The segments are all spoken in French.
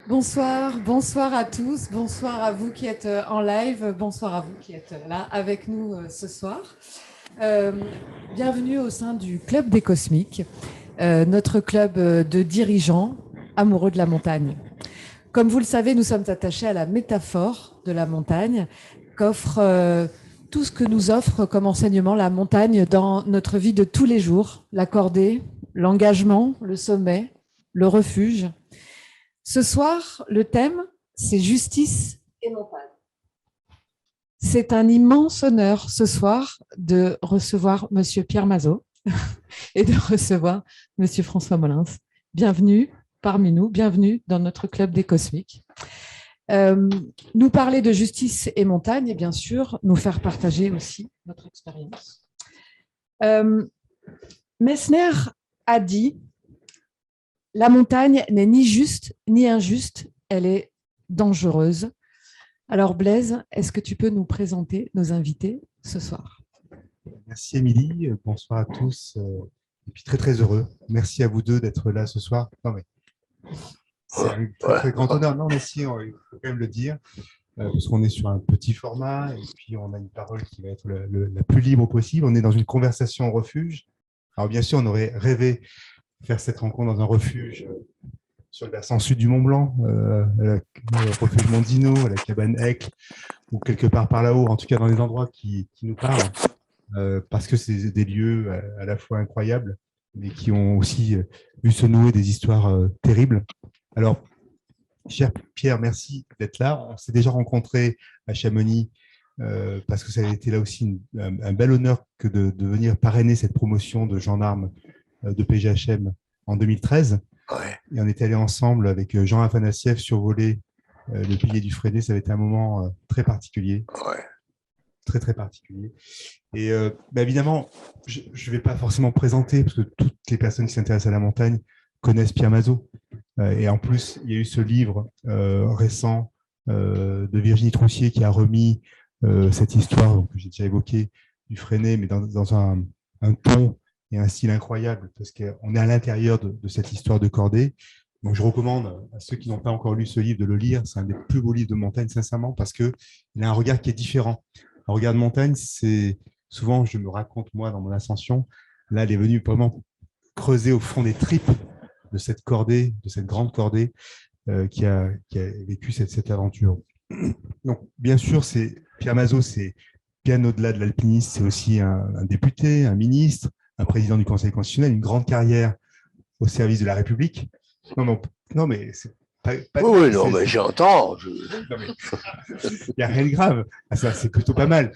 Bonsoir, bonsoir à tous, bonsoir à vous qui êtes en live, bonsoir à vous qui êtes là avec nous ce soir. Euh, Bienvenue au sein du Club des Cosmiques, notre club de dirigeants amoureux de la montagne. Comme vous le savez, nous sommes attachés à la métaphore de la montagne qu'offre tout ce que nous offre comme enseignement la montagne dans notre vie de tous les jours, la cordée, l'engagement, le sommet, le refuge. Ce soir, le thème, c'est justice et montagne. C'est un immense honneur ce soir de recevoir Monsieur Pierre Mazot et de recevoir Monsieur François Molins. Bienvenue parmi nous, bienvenue dans notre club des cosmiques. Nous parler de justice et montagne et bien sûr nous faire partager aussi notre expérience. Messner a dit la montagne n'est ni juste ni injuste, elle est dangereuse. Alors Blaise, est-ce que tu peux nous présenter nos invités ce soir? Merci Émilie, bonsoir à tous, et puis très très heureux. Merci à vous deux d'être là ce soir. Non, mais c'est un très, très grand honneur. Non mais si, il faut quand même le dire, parce qu'on est sur un petit format et puis on a une parole qui va être la plus libre possible. On est dans une conversation au refuge. Alors bien sûr, on aurait rêvé de faire cette rencontre dans un refuge sur le versant sud du Mont Blanc, au refuge Mondino, à la cabane Aicle, ou quelque part par là-haut, en tout cas dans les endroits qui nous parlent. Parce que c'est des lieux à la fois incroyables, mais qui ont aussi vu se nouer des histoires terribles. Alors, cher Pierre, merci d'être là. On s'est déjà rencontrés à Chamonix, parce que ça a été là aussi un bel honneur que de venir parrainer cette promotion de gendarmes de PGHM en 2013. Ouais. Et on était allés ensemble avec Jean Afanassiev survoler le pilier du Frédé. Ça avait été un moment très particulier. Ouais. Très, très particulier. Et évidemment, je ne vais pas forcément présenter, parce que toutes les personnes qui s'intéressent à la montagne connaissent Pierre Mazot. Et en plus, il y a eu ce livre récent de Virginie Troussier qui a remis cette histoire que j'ai déjà évoquée du Freinet, mais dans un ton et un style incroyable, parce qu'on est à l'intérieur de cette histoire de cordée. Donc, je recommande à ceux qui n'ont pas encore lu ce livre de le lire. C'est un des plus beaux livres de montagne, sincèrement, parce qu'il a un regard qui est différent. Un regard de montagne, c'est souvent, je me raconte moi dans mon ascension, là, elle est venue vraiment creuser au fond des tripes de cette cordée, de cette grande cordée qui a vécu cette aventure. Donc, bien sûr, Pierre Mazot, c'est bien au-delà de l'alpinisme, c'est aussi un député, un ministre, un président du Conseil constitutionnel, une grande carrière au service de la République. Non, mais c'est pas oui, non, mais j'entends. Il n'y a rien de grave. Ah, ça, c'est plutôt pas mal.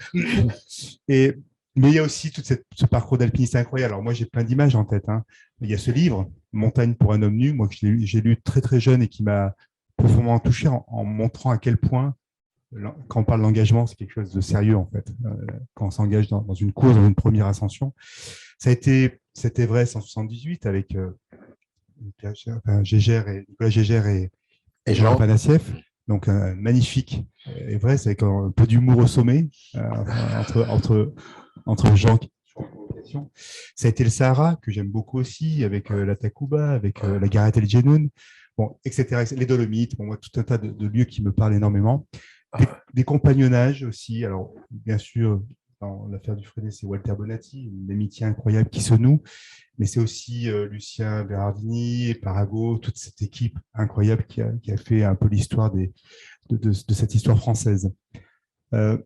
Mais il y a aussi tout ce parcours d'alpiniste incroyable. Alors moi, j'ai plein d'images en tête. Hein. Il y a ce livre, Montagne pour un homme nu, moi que j'ai lu très très jeune et qui m'a profondément touché en montrant à quel point, quand on parle d'engagement, c'est quelque chose de sérieux en fait. Quand on s'engage dans une course, dans une première ascension. C'était vrai 178 avec Nicolas Gégère et Jean Afanassiev. Donc, magnifique et vrai, c'est avec un peu d'humour au sommet entre gens qui sont en convocation. Ça a été le Sahara, que j'aime beaucoup aussi, avec la Takuba, avec la Gareth El Genoun, bon, etc., les Dolomites, bon, moi, tout un tas de lieux qui me parlent énormément. Des compagnonnages aussi. Alors, bien sûr, dans l'affaire du Frédé, c'est Walter Bonatti, une amitié incroyable qui se noue, mais c'est aussi Lucien Berardini, Parago, toute cette équipe incroyable qui a fait un peu l'histoire de cette histoire française.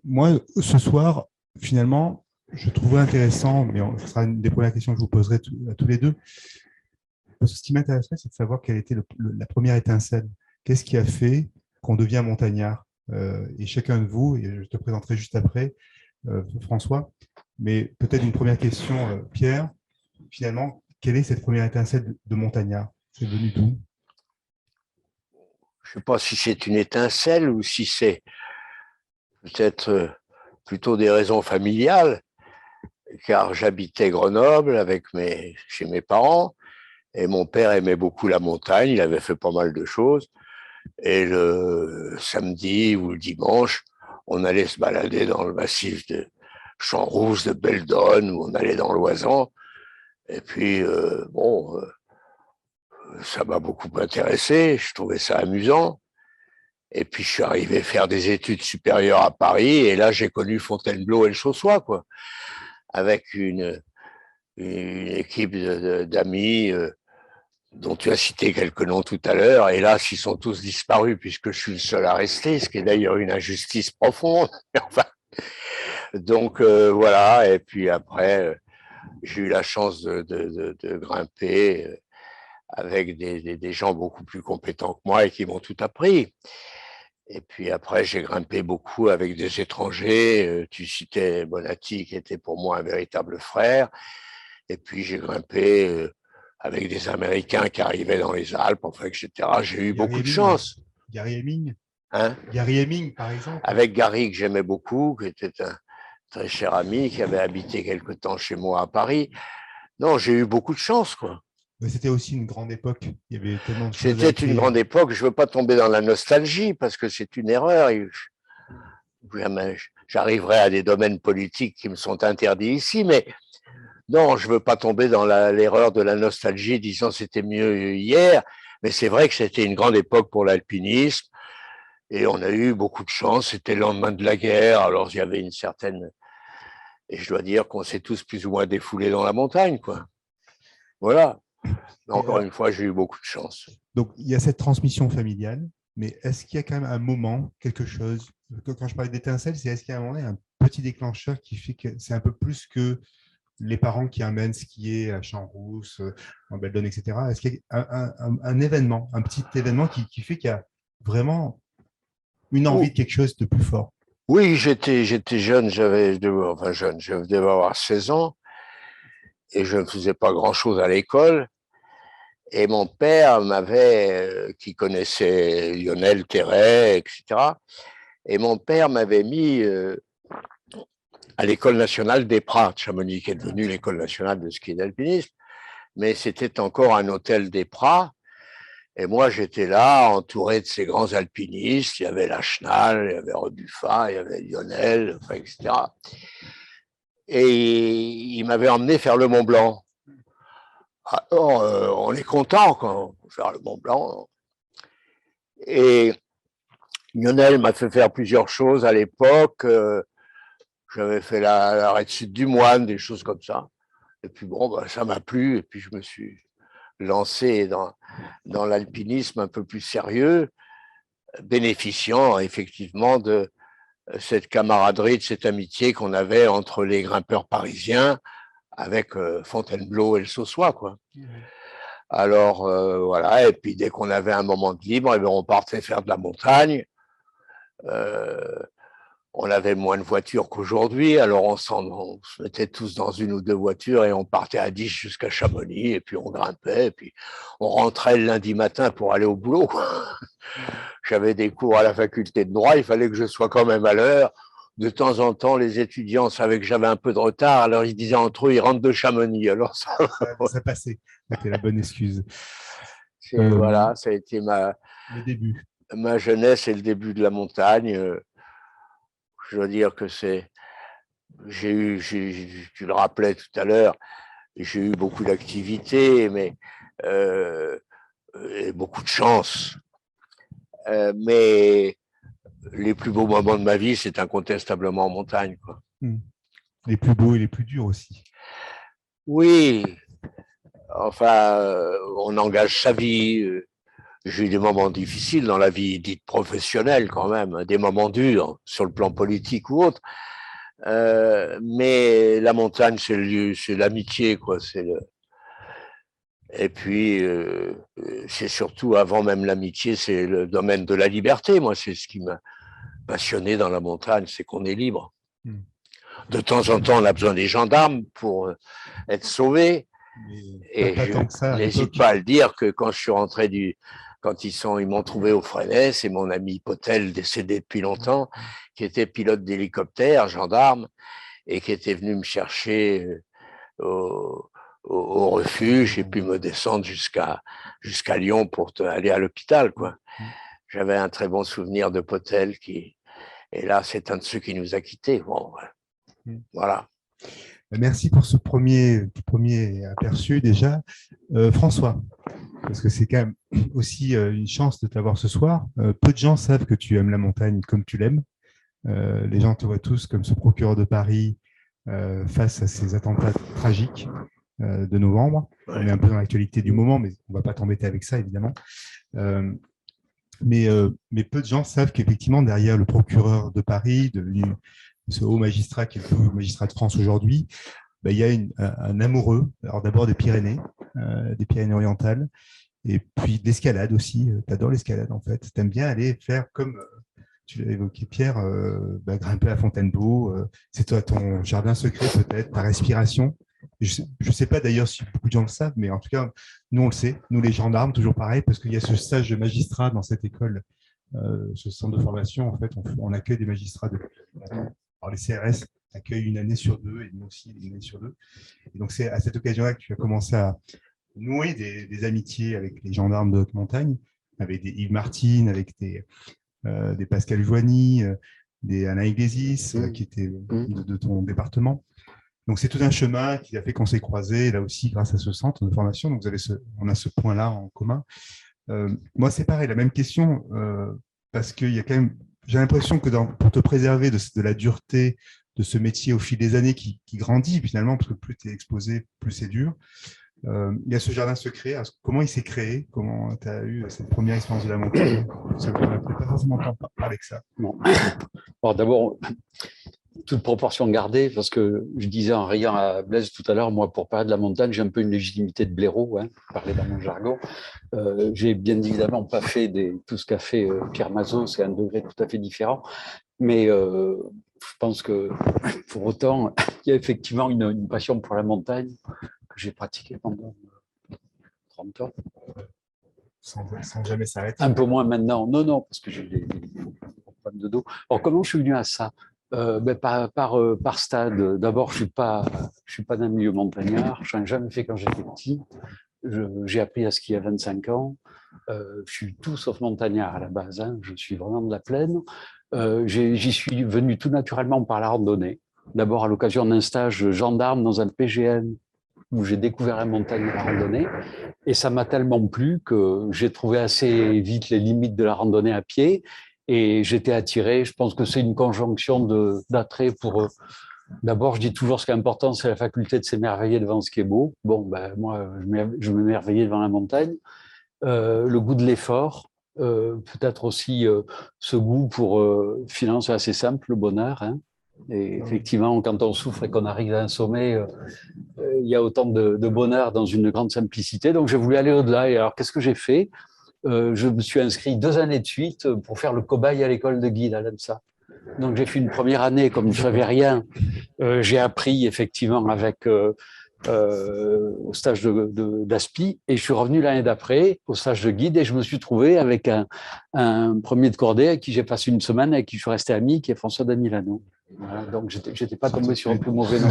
Moi, ce soir, finalement, je trouvais intéressant, mais ce sera une des premières questions que je vous poserai à tous les deux, parce que ce qui m'intéresserait, c'est de savoir quelle était la première étincelle. Qu'est-ce qui a fait qu'on devient montagnard? Et chacun de vous, et je te présenterai juste après, François, mais peut-être une première question, Pierre, finalement, quelle est cette première étincelle de montagnard? C'est venu d'où? Je ne sais pas si c'est une étincelle ou si c'est peut-être plutôt des raisons familiales, car j'habitais Grenoble chez mes parents, et mon père aimait beaucoup la montagne, il avait fait pas mal de choses, et le samedi ou le dimanche, on allait se balader dans le massif de Champs-Rousse, de Beldonne, où on allait dans l'Oisan, et puis ça m'a beaucoup intéressé, je trouvais ça amusant. Et puis, je suis arrivé faire des études supérieures à Paris, et là, j'ai connu Fontainebleau et le Chaussois, quoi, avec une équipe d'amis dont tu as cité quelques noms tout à l'heure. Hélas, ils sont tous disparus puisque je suis le seul à rester, ce qui est d'ailleurs une injustice profonde. Enfin, donc, voilà. Et puis après, j'ai eu la chance de grimper avec des gens beaucoup plus compétents que moi et qui m'ont tout appris. Et puis après, j'ai grimpé beaucoup avec des étrangers. Tu citais Bonatti, qui était pour moi un véritable frère. Et puis j'ai grimpé avec des Américains qui arrivaient dans les Alpes, enfin, etc. J'ai eu beaucoup de chance. Gary Heming. Hein? Gary Heming, par exemple. Avec Gary, que j'aimais beaucoup, qui était un très cher ami, qui avait habité quelque temps chez moi à Paris. Non, j'ai eu beaucoup de chance, quoi. Mais c'était aussi une grande époque. Il y avait tellement de choses. C'était une grande époque. Je ne veux pas tomber dans la nostalgie parce que c'est une erreur. J'arriverai à des domaines politiques qui me sont interdits ici, mais non, je ne veux pas tomber dans l'erreur de la nostalgie disant c'était mieux hier. Mais c'est vrai que c'était une grande époque pour l'alpinisme et on a eu beaucoup de chance. C'était le lendemain de la guerre, alors il y avait une certaine. Et je dois dire qu'on s'est tous plus ou moins défoulés dans la montagne, quoi. Voilà. Encore une fois, j'ai eu beaucoup de chance. Donc, il y a cette transmission familiale, mais est-ce qu'il y a quand même un moment, quelque chose, quand je parlais d'étincelle, c'est est-ce qu'il y a un moment, un petit déclencheur qui fait que c'est un peu plus que les parents qui amènent skier à Champs-Rousse, en Beldon, etc. Est-ce qu'il y a un événement, un petit événement qui fait qu'il y a vraiment une envie de quelque chose de plus fort? Oui, j'étais jeune, je devais avoir 16 ans et je ne faisais pas grand-chose à l'école. Et mon père qui connaissait Lionel Terray, etc. Et mon père m'avait mis à l'École nationale des Prats de Chamonix, qui est devenue l'École nationale de ski et d'alpinisme. Mais c'était encore un hôtel des Prats. Et moi, j'étais là, entouré de ces grands alpinistes. Il y avait Lachenal, il y avait Rebuffat, il y avait Lionel, enfin, etc. Et il m'avait emmené faire le Mont Blanc. Alors, on est content quand on fait le Mont Blanc. Et Lionel m'a fait faire plusieurs choses à l'époque. J'avais fait l'arrêt sud du Moine, des choses comme ça. Et puis bon, bah, ça m'a plu. Et puis je me suis lancé dans l'alpinisme un peu plus sérieux, bénéficiant effectivement de cette camaraderie, de cette amitié qu'on avait entre les grimpeurs parisiens avec Fontainebleau et le Saussois, quoi. Alors voilà, et puis dès qu'on avait un moment de libre, eh bien, on partait faire de la montagne. On avait moins de voitures qu'aujourd'hui, alors on se mettait tous dans une ou deux voitures et on partait à 10 jusqu'à Chamonix, et puis on grimpait, et puis on rentrait le lundi matin pour aller au boulot. J'avais des cours à la faculté de droit, il fallait que je sois quand même à l'heure. De temps en temps, les étudiants savaient que j'avais un peu de retard, alors ils disaient entre eux, ils rentrent de Chamonix. Alors ça passait, c'était la bonne excuse. Voilà, ça a été le début. Ma jeunesse et le début de la montagne. Je dois dire que tu le rappelais tout à l'heure, j'ai eu beaucoup d'activités, mais et beaucoup de chance. Mais les plus beaux moments de ma vie, c'est incontestablement en montagne, quoi. Les plus beaux et les plus durs aussi. Oui, enfin, on engage sa vie. J'ai eu des moments difficiles dans la vie dite professionnelle quand même, des moments durs sur le plan politique ou autre. Mais la montagne, c'est l'amitié, quoi. Et puis, c'est surtout, avant même l'amitié, c'est le domaine de la liberté. Moi, c'est ce qui m'a passionné dans la montagne, c'est qu'on est libre. De temps en temps, on a besoin des gendarmes pour être sauvé. Et je n'hésite pas à le dire que quand je suis rentré quand ils m'ont trouvé au Fresnay, c'est mon ami Potel, décédé depuis longtemps, qui était pilote d'hélicoptère, gendarme, et qui était venu me chercher au refuge et puis me descendre jusqu'à Lyon pour aller à l'hôpital, quoi. J'avais un très bon souvenir de Potel et là, c'est un de ceux qui nous a quittés. Bon, voilà. Merci pour ce premier aperçu déjà. François, parce que c'est quand même aussi une chance de t'avoir ce soir. Peu de gens savent que tu aimes la montagne comme tu l'aimes. Les gens te voient tous comme ce procureur de Paris face à ces attentats tragiques de novembre. On est un peu dans l'actualité du moment, mais on ne va pas t'embêter avec ça, évidemment. Mais peu de gens savent qu'effectivement, derrière le procureur de Paris, devenu ce haut magistrat qui est le plus haut magistrat de France aujourd'hui, il y a un amoureux, alors d'abord des Pyrénées-Orientales, et puis d'escalade aussi. Tu adores l'escalade, en fait. Tu aimes bien aller faire comme, tu l'as évoqué, Pierre, grimper à Fontainebleau. C'est toi, ton jardin secret, peut-être, ta respiration. Je ne sais pas d'ailleurs si beaucoup de gens le savent, mais en tout cas, nous, on le sait. Nous, les gendarmes, toujours pareil, parce qu'il y a ce stage de magistrat dans cette école, ce centre de formation. En fait, on accueille des magistrats alors, les CRS accueillent une année sur deux, et nous aussi une année sur deux. Et donc, c'est à cette occasion-là que tu as commencé à nouer des amitiés avec les gendarmes de haute montagne, avec des Yves Martine, avec des Pascal Joigny, des Anna Iglesias, qui étaient de ton département. Donc, c'est tout un chemin qui a fait qu'on s'est croisés, là aussi, grâce à ce centre de formation. Donc, on a ce point-là en commun. Moi, c'est pareil, la même question, parce qu'il y a quand même, j'ai l'impression que pour te préserver de la dureté de ce métier au fil des années qui grandit finalement, parce que plus tu es exposé, plus c'est dur. Il y a ce jardin secret. Alors, comment il s'est créé? Comment tu as eu cette première expérience de la montagne? Ça ne peut pas forcément parler que ça. Non. Alors, d'abord, toute proportion gardée, parce que je disais en riant à Blaise tout à l'heure, moi, pour parler de la montagne, j'ai un peu une légitimité de blaireau, parler dans mon jargon. J'ai bien évidemment pas fait tout ce qu'a fait Pierre Mazot, c'est un degré tout à fait différent, mais je pense que pour autant, il y a effectivement une passion pour la montagne que j'ai pratiquée pendant 30 ans. Sans jamais s'arrêter. Un peu moins maintenant, non, parce que j'ai des problèmes de dos. Alors, comment je suis venu à ça? Par stade. D'abord, je suis pas d'un milieu montagnard. Je n'en ai jamais fait quand j'étais petit. J'ai appris à skier à 25 ans. Je suis tout sauf montagnard à la base. Je suis vraiment de la plaine. J'y suis venu tout naturellement par la randonnée. D'abord à l'occasion d'un stage gendarme dans un PGN où j'ai découvert la montagne et la randonnée. Et ça m'a tellement plu que j'ai trouvé assez vite les limites de la randonnée à pied. Et j'étais attiré. Je pense que c'est une conjonction d'attrait pour. D'abord, je dis toujours ce qui est important, c'est la faculté de s'émerveiller devant ce qui est beau. Bon, moi, je m'émerveillais devant la montagne. Le goût de l'effort, peut-être aussi ce goût pour, finalement, c'est assez simple, le bonheur. Et effectivement, quand on souffre et qu'on arrive à un sommet, il y a autant de bonheur dans une grande simplicité. Donc, j'ai voulu aller au-delà. Et alors, qu'est-ce que j'ai fait? Je me suis inscrit 2 années de suite pour faire le cobaye à l'école de guide à l'ENSA. Donc, j'ai fait une première année, comme je ne savais rien, j'ai appris effectivement avec au stage d'ASPI et je suis revenu l'année d'après au stage de guide et je me suis trouvé avec un premier de cordée avec qui j'ai passé une semaine, avec qui je suis resté ami, qui est François Danilano. Voilà, donc, j'étais pas tombé sur un plus mauvais nom.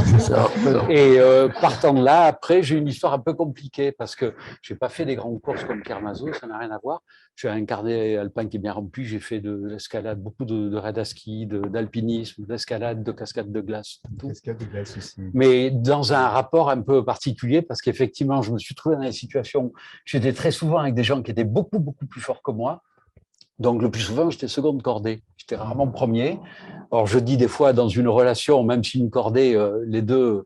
Et partant de là, après, j'ai une histoire un peu compliquée parce que j'ai pas fait des grandes courses comme Pierre Mazot, ça n'a rien à voir. J'ai un carnet alpin qui est bien rempli. J'ai fait de l'escalade, beaucoup de raid à ski, d'alpinisme, d'escalade, de cascade de glace. Cascade de glace aussi. Mais dans un rapport un peu particulier parce qu'effectivement, je me suis trouvé dans des situations. J'étais très souvent avec des gens qui étaient beaucoup, beaucoup plus forts que moi. Donc, le plus souvent, j'étais seconde cordée. J'étais rarement premier. Alors, je dis des fois, dans une relation, même si une cordée, les deux,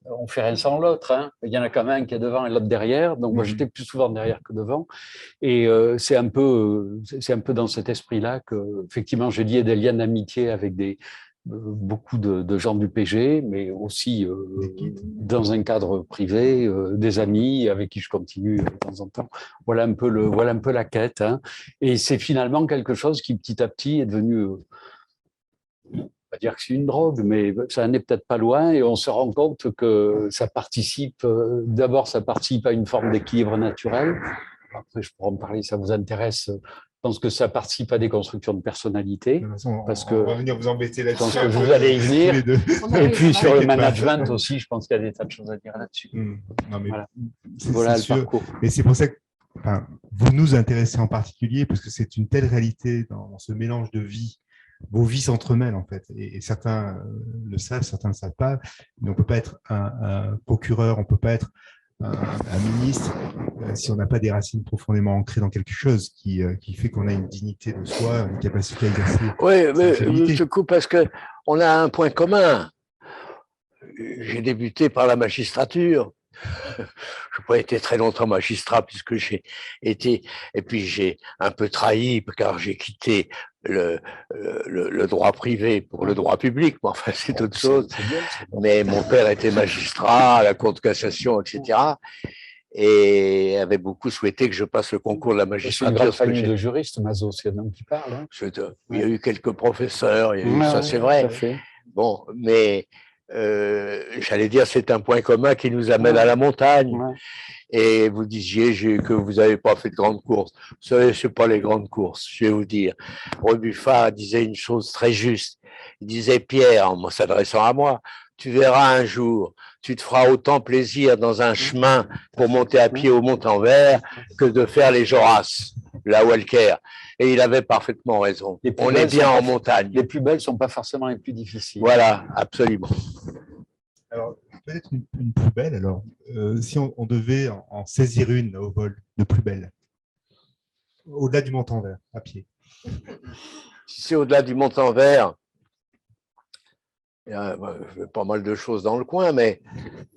on fait rien sans l'autre. Il y en a quand même un qui est devant et l'autre derrière. Donc, moi, j'étais plus souvent derrière que devant. Et c'est un peu dans cet esprit-là que, effectivement, j'ai lié des liens d'amitié avec beaucoup de gens du PG, mais aussi dans un cadre privé, des amis avec qui je continue de temps en temps. Voilà un peu la quête. Et c'est finalement quelque chose qui petit à petit est devenu, on va dire que c'est une drogue, mais ça n'est peut-être pas loin et on se rend compte que ça participe, d'abord ça participe à une forme d'équilibre naturel. Après, je pourrais en parler, ça vous intéresse. Je pense que ça participe à des constructions de personnalité. Parce que on va venir vous embêter là-dessus. Je pense que vous allez y venir. Et puis sur le management aussi, je pense qu'il y a des tas de choses à dire là-dessus. Non, mais voilà le parcours. Mais c'est pour ça que vous nous intéressez en particulier, parce que c'est une telle réalité dans ce mélange de vie vos vies s'entremêlent en fait. Et certains le savent, certains ne le savent pas. Mais on peut pas être un procureur, on peut pas être un ministre si on n'a pas des racines profondément ancrées dans quelque chose qui fait qu'on a une dignité de soi, une capacité à exercer Oui, sa mais responsabilité. je coupe parce que on a un point commun. J'ai débuté par la magistrature. Je n'ai pas été très longtemps magistrat puisque j'ai été, et puis j'ai un peu trahi car j'ai quitté le droit privé pour le droit public. Mais enfin, c'est autre chose. Mais mon père était magistrat à la Cour de cassation, etc. Et avait beaucoup souhaité que je passe le concours de la magistrature. C'est une grande famille de juristes, Mazo, c'est un homme qui parle. Hein. Il y a eu quelques professeurs, il y a eu ça, c'est vrai. Bon, mais j'allais dire, c'est un point commun qui nous amène à la montagne. Et vous disiez que vous n'avez pas fait de grandes courses. Vous savez, ce n'est pas les grandes courses, je vais vous dire. Rebuffat disait une chose très juste. Il disait, Pierre, en s'adressant à moi, tu verras un jour, tu te feras autant plaisir dans un chemin pour monter à pied au Montanvert que de faire les Joras, la Walker. Et il avait parfaitement raison. On est bien en montagne. Les plus belles ne sont pas forcément les plus difficiles. Voilà, absolument. Alors, peut-être une plus belle, alors, si on devait en saisir une au vol de plus belle, au-delà du Montanvert, à pied. Si c'est au-delà du Montanvert, il y a pas mal de choses dans le coin, mais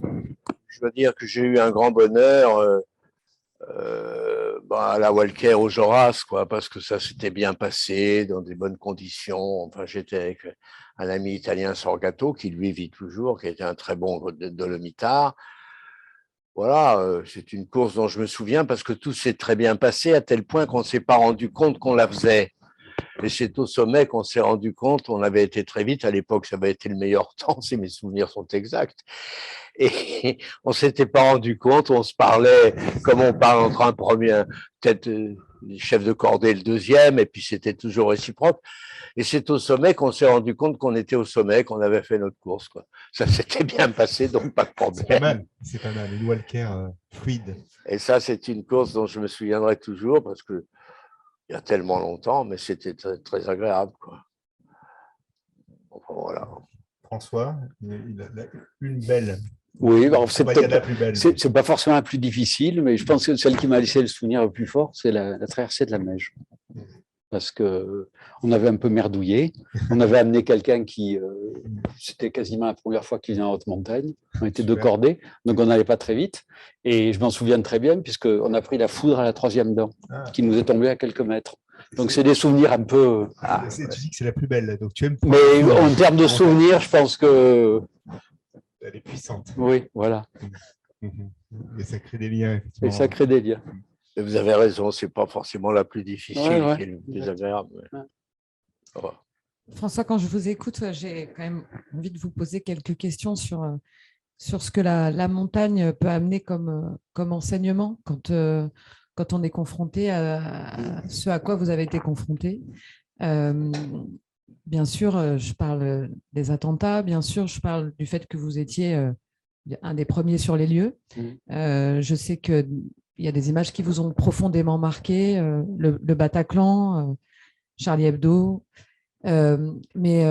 je dois dire que j'ai eu un grand bonheur à la Walker aux Joras, quoi, parce que ça s'était bien passé, dans des bonnes conditions. Enfin, j'étais avec un ami italien, Sorgato, qui lui vit toujours, qui était un très bon dolomitard. Voilà, c'est une course dont je me souviens parce que tout s'est très bien passé à tel point qu'on ne s'est pas rendu compte qu'on la faisait. Et c'est au sommet qu'on s'est rendu compte, on avait été très vite, à l'époque ça avait été le meilleur temps, si mes souvenirs sont exacts. Et on ne s'était pas rendu compte, on se parlait comme on parle entre un premier, peut-être le chef de cordée et le deuxième, et puis c'était toujours réciproque. Et c'est au sommet qu'on s'est rendu compte qu'on était au sommet, qu'on avait fait notre course, quoi. Ça s'était bien passé, donc pas de problème. C'est pas mal, une Walker fluide. Et ça, c'est une course dont je me souviendrai toujours parce que il y a tellement longtemps, mais c'était très, très agréable, quoi. Enfin, voilà. François, une belle. Oui, c'est pas forcément la plus difficile, mais je pense que celle qui m'a laissé le souvenir le plus fort, c'est la traversée de la Meije. Parce qu'on avait un peu merdouillé. On avait amené quelqu'un qui, c'était quasiment la première fois qu'il venait en haute montagne. On était deux cordées, donc on n'allait pas très vite. Et je m'en souviens très bien, puisqu'on a pris la foudre à la troisième dent, qui nous est tombée à quelques mètres. Donc c'est des souvenirs un peu... Tu dis que c'est la plus belle, donc tu aimes... Mais en termes de souvenirs, je pense que... Elle est puissante. Oui, voilà. Et ça crée des liens, effectivement. Et ça crée des liens. Et vous avez raison, c'est pas forcément la plus difficile, qui est la plus agréable. Ouais. François, quand je vous écoute, j'ai quand même envie de vous poser quelques questions sur ce que la montagne peut amener comme enseignement quand on est confronté à ce à quoi vous avez été confronté. Bien sûr, je parle des attentats, bien sûr, je parle du fait que vous étiez un des premiers sur les lieux. Je sais qu'il y a des images qui vous ont profondément marqué, le Bataclan, Charlie Hebdo. Mais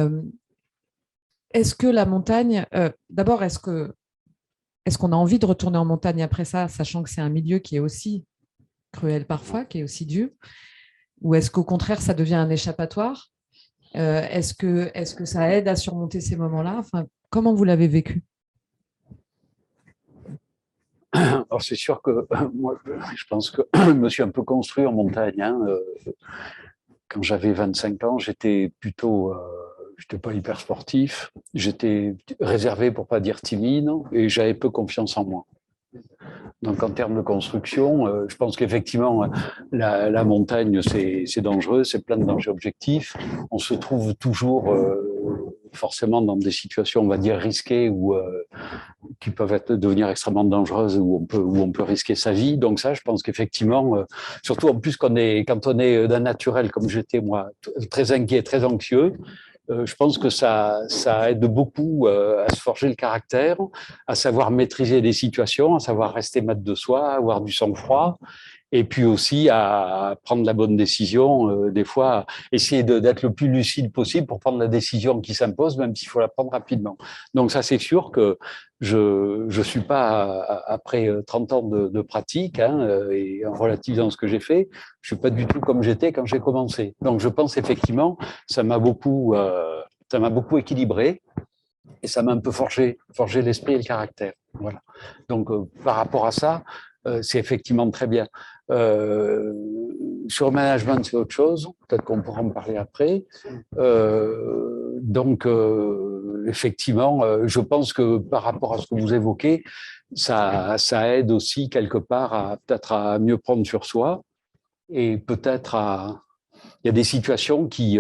est-ce que la montagne, d'abord, est-ce qu'on a envie de retourner en montagne après ça, sachant que c'est un milieu qui est aussi cruel parfois, qui est aussi dur, ou est-ce qu'au contraire, ça devient un échappatoire? Est-ce que ça aide à surmonter ces moments-là? Enfin, comment vous l'avez vécu? Alors c'est sûr que moi, je pense que je me suis un peu construit en montagne. Hein. Quand j'avais 25 ans, j'étais plutôt, j'étais pas hyper sportif, j'étais réservé pour pas dire timide, et j'avais peu confiance en moi. Donc en termes de construction, je pense qu'effectivement la montagne c'est dangereux, c'est plein de dangers objectifs. On se trouve toujours forcément dans des situations, on va dire, risquées ou qui peuvent devenir extrêmement dangereuses, où on peut risquer sa vie. Donc ça, je pense qu'effectivement, surtout en plus quand on est d'un naturel comme j'étais moi, très inquiet, très anxieux, je pense que ça aide beaucoup à se forger le caractère, à savoir maîtriser des situations, à savoir rester maître de soi, avoir du sang-froid. et puis aussi à prendre la bonne décision, des fois, essayer d'être le plus lucide possible pour prendre la décision qui s'impose, même s'il faut la prendre rapidement. Donc ça, c'est sûr que je suis pas, après 30 ans de pratique, et en relativisant ce que j'ai fait, je suis pas du tout comme j'étais quand j'ai commencé. Donc je pense effectivement, ça m'a beaucoup équilibré, et ça m'a un peu forgé l'esprit et le caractère. Voilà. Donc par rapport à ça, c'est effectivement très bien. Sur le management, c'est autre chose. Peut-être qu'on pourra en parler après. Donc, effectivement, je pense que par rapport à ce que vous évoquez, ça aide aussi quelque part peut-être à mieux prendre sur soi, et peut-être il y a des situations qui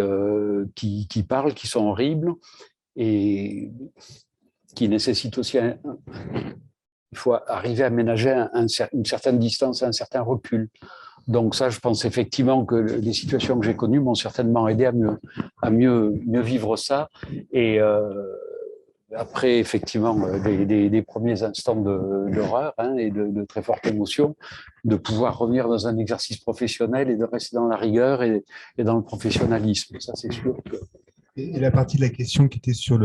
parlent, qui sont horribles et qui nécessitent aussi il faut arriver à ménager une certaine distance, un certain recul. Donc ça, je pense effectivement que les situations que j'ai connues m'ont certainement aidé à mieux vivre ça. Et après, effectivement, des premiers instants d'horreur, et de très forte émotion, de pouvoir revenir dans un exercice professionnel et de rester dans la rigueur et dans le professionnalisme. Ça, c'est sûr que... Et la partie de la question qui était sur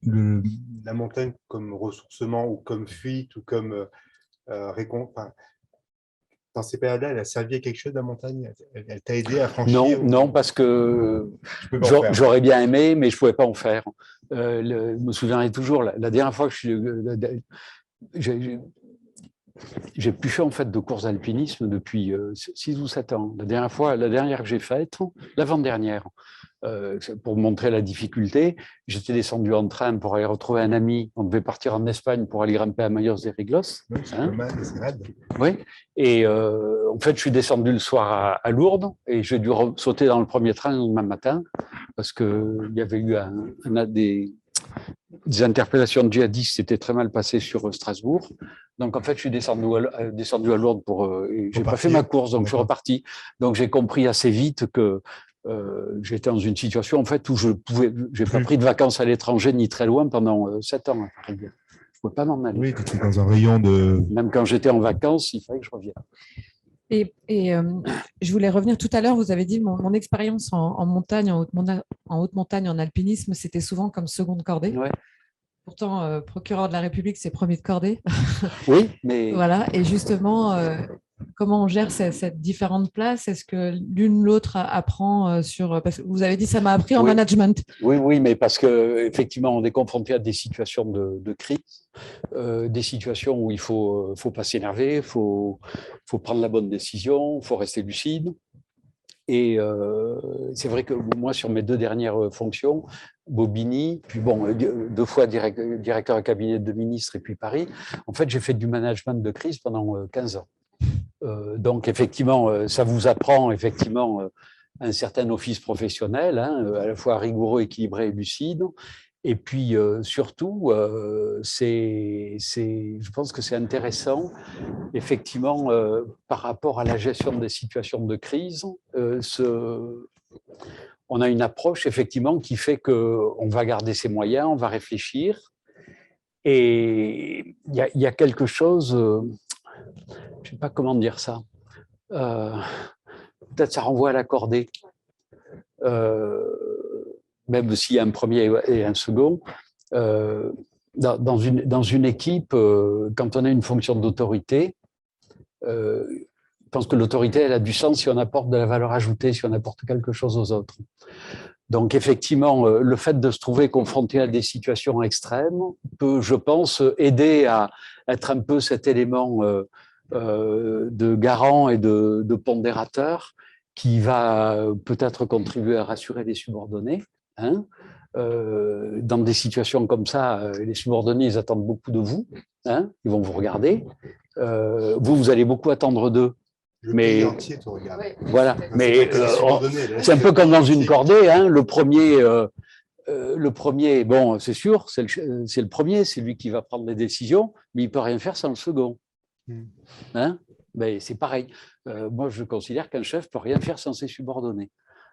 la montagne comme ressourcement ou comme fuite ou comme récompense, dans ces périodes-là, elle a servi à quelque chose, la montagne? Elle t'a aidé à franchir? Non, parce que j'aurais bien aimé, mais je ne pouvais pas en faire. Je me souviendrai toujours, la dernière fois que j'ai plus fait en fait de course d'alpinisme depuis 6 ou 7 ans. La dernière que j'ai faite, l'avant-dernière, pour montrer la difficulté, j'étais descendu en train pour aller retrouver un ami. On devait partir en Espagne pour aller grimper à Mayos de Riglos. Oui, c'est pas mal, c'est raide. Oui, et en fait, je suis descendu le soir à Lourdes et j'ai dû sauter dans le premier train le lendemain matin parce qu'il y avait eu des interpellations de djihadistes, c'était très mal passé sur Strasbourg. Donc, en fait, je suis descendu à Lourdes j'ai pas fait ma course, donc je suis reparti. Donc, j'ai compris assez vite que j'étais dans une situation, en fait, où j'ai pas pris de vacances à l'étranger ni très loin pendant 7 ans à Paris. Je pouvais pas m'en aller. Oui, tu étais dans un rayon de... Même quand j'étais en vacances, il fallait que je revienne. Et je voulais revenir tout à l'heure, vous avez dit mon expérience en montagne, en haute montagne, en alpinisme, c'était souvent comme seconde cordée. Ouais. Pourtant, procureur de la République, c'est premier de cordée. Oui, mais... Voilà, et justement, comment on gère cette différente place? Est-ce que l'une l'autre apprend sur... Parce que vous avez dit, ça m'a appris en management. Oui, mais parce qu'effectivement, on est confronté à des situations de crise, des situations où il faut pas s'énerver, il faut prendre la bonne décision, il faut rester lucide. Et c'est vrai que moi, sur mes 2 dernières fonctions, Bobigny, puis 2 fois directeur de cabinet de ministre et puis Paris, en fait, j'ai fait du management de crise pendant 15 ans. Donc, effectivement, ça vous apprend effectivement un certain office professionnel, à la fois rigoureux, équilibré et lucide. Et puis, surtout, je pense que c'est intéressant, effectivement, par rapport à la gestion des situations de crise, on a une approche, effectivement, qui fait qu'on va garder ses moyens, on va réfléchir. Et il y a quelque chose, je ne sais pas comment dire ça, peut-être ça renvoie à la cordée. Même s'il y a un premier et un second, dans une équipe, quand on a une fonction d'autorité, je pense que l'autorité, elle a du sens si on apporte de la valeur ajoutée, si on apporte quelque chose aux autres. Donc, effectivement, le fait de se trouver confronté à des situations extrêmes peut, je pense, aider à être un peu cet élément de garant et de pondérateur qui va peut-être contribuer à rassurer les subordonnés. Dans des situations comme ça, les subordonnés, ils attendent beaucoup de vous. Ils vont vous regarder. Vous allez beaucoup attendre d'eux. Le pays entier te regarde. Voilà. Mais c'est un peu comme dans une cordée. Le premier, bon, c'est sûr, c'est le premier, c'est lui qui va prendre les décisions, mais il ne peut rien faire sans le second. Ben, c'est pareil. Moi, je considère qu'un chef ne peut rien faire sans ses subordonnés.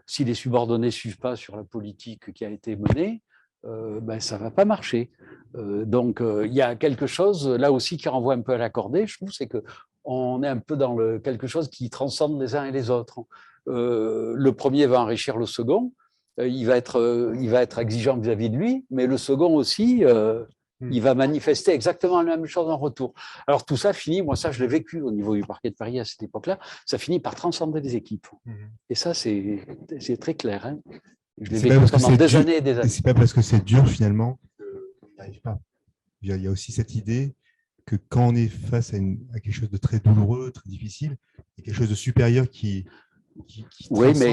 Si les subordonnés ne suivent pas sur la politique qui a été menée, ben, ça ne va pas marcher. Donc, il y a quelque chose là aussi qui renvoie un peu à la cordée, je trouve, c'est que on est un peu dans quelque chose qui transcende les uns et les autres. Le premier va enrichir le second, il va être exigeant vis-à-vis de lui, mais le second aussi, il va manifester exactement la même chose en retour. Alors tout ça finit, moi ça je l'ai vécu au niveau du parquet de Paris à cette époque-là, ça finit par transcender les équipes. Et ça c'est très clair. Hein. Je l'ai vécu pendant des années et des années. C'est pas parce que c'est dur finalement qu'on n'y arrive pas. Il y a aussi cette idée que quand on est face à quelque chose de très douloureux, très difficile, il y a quelque chose de supérieur qui oui, mais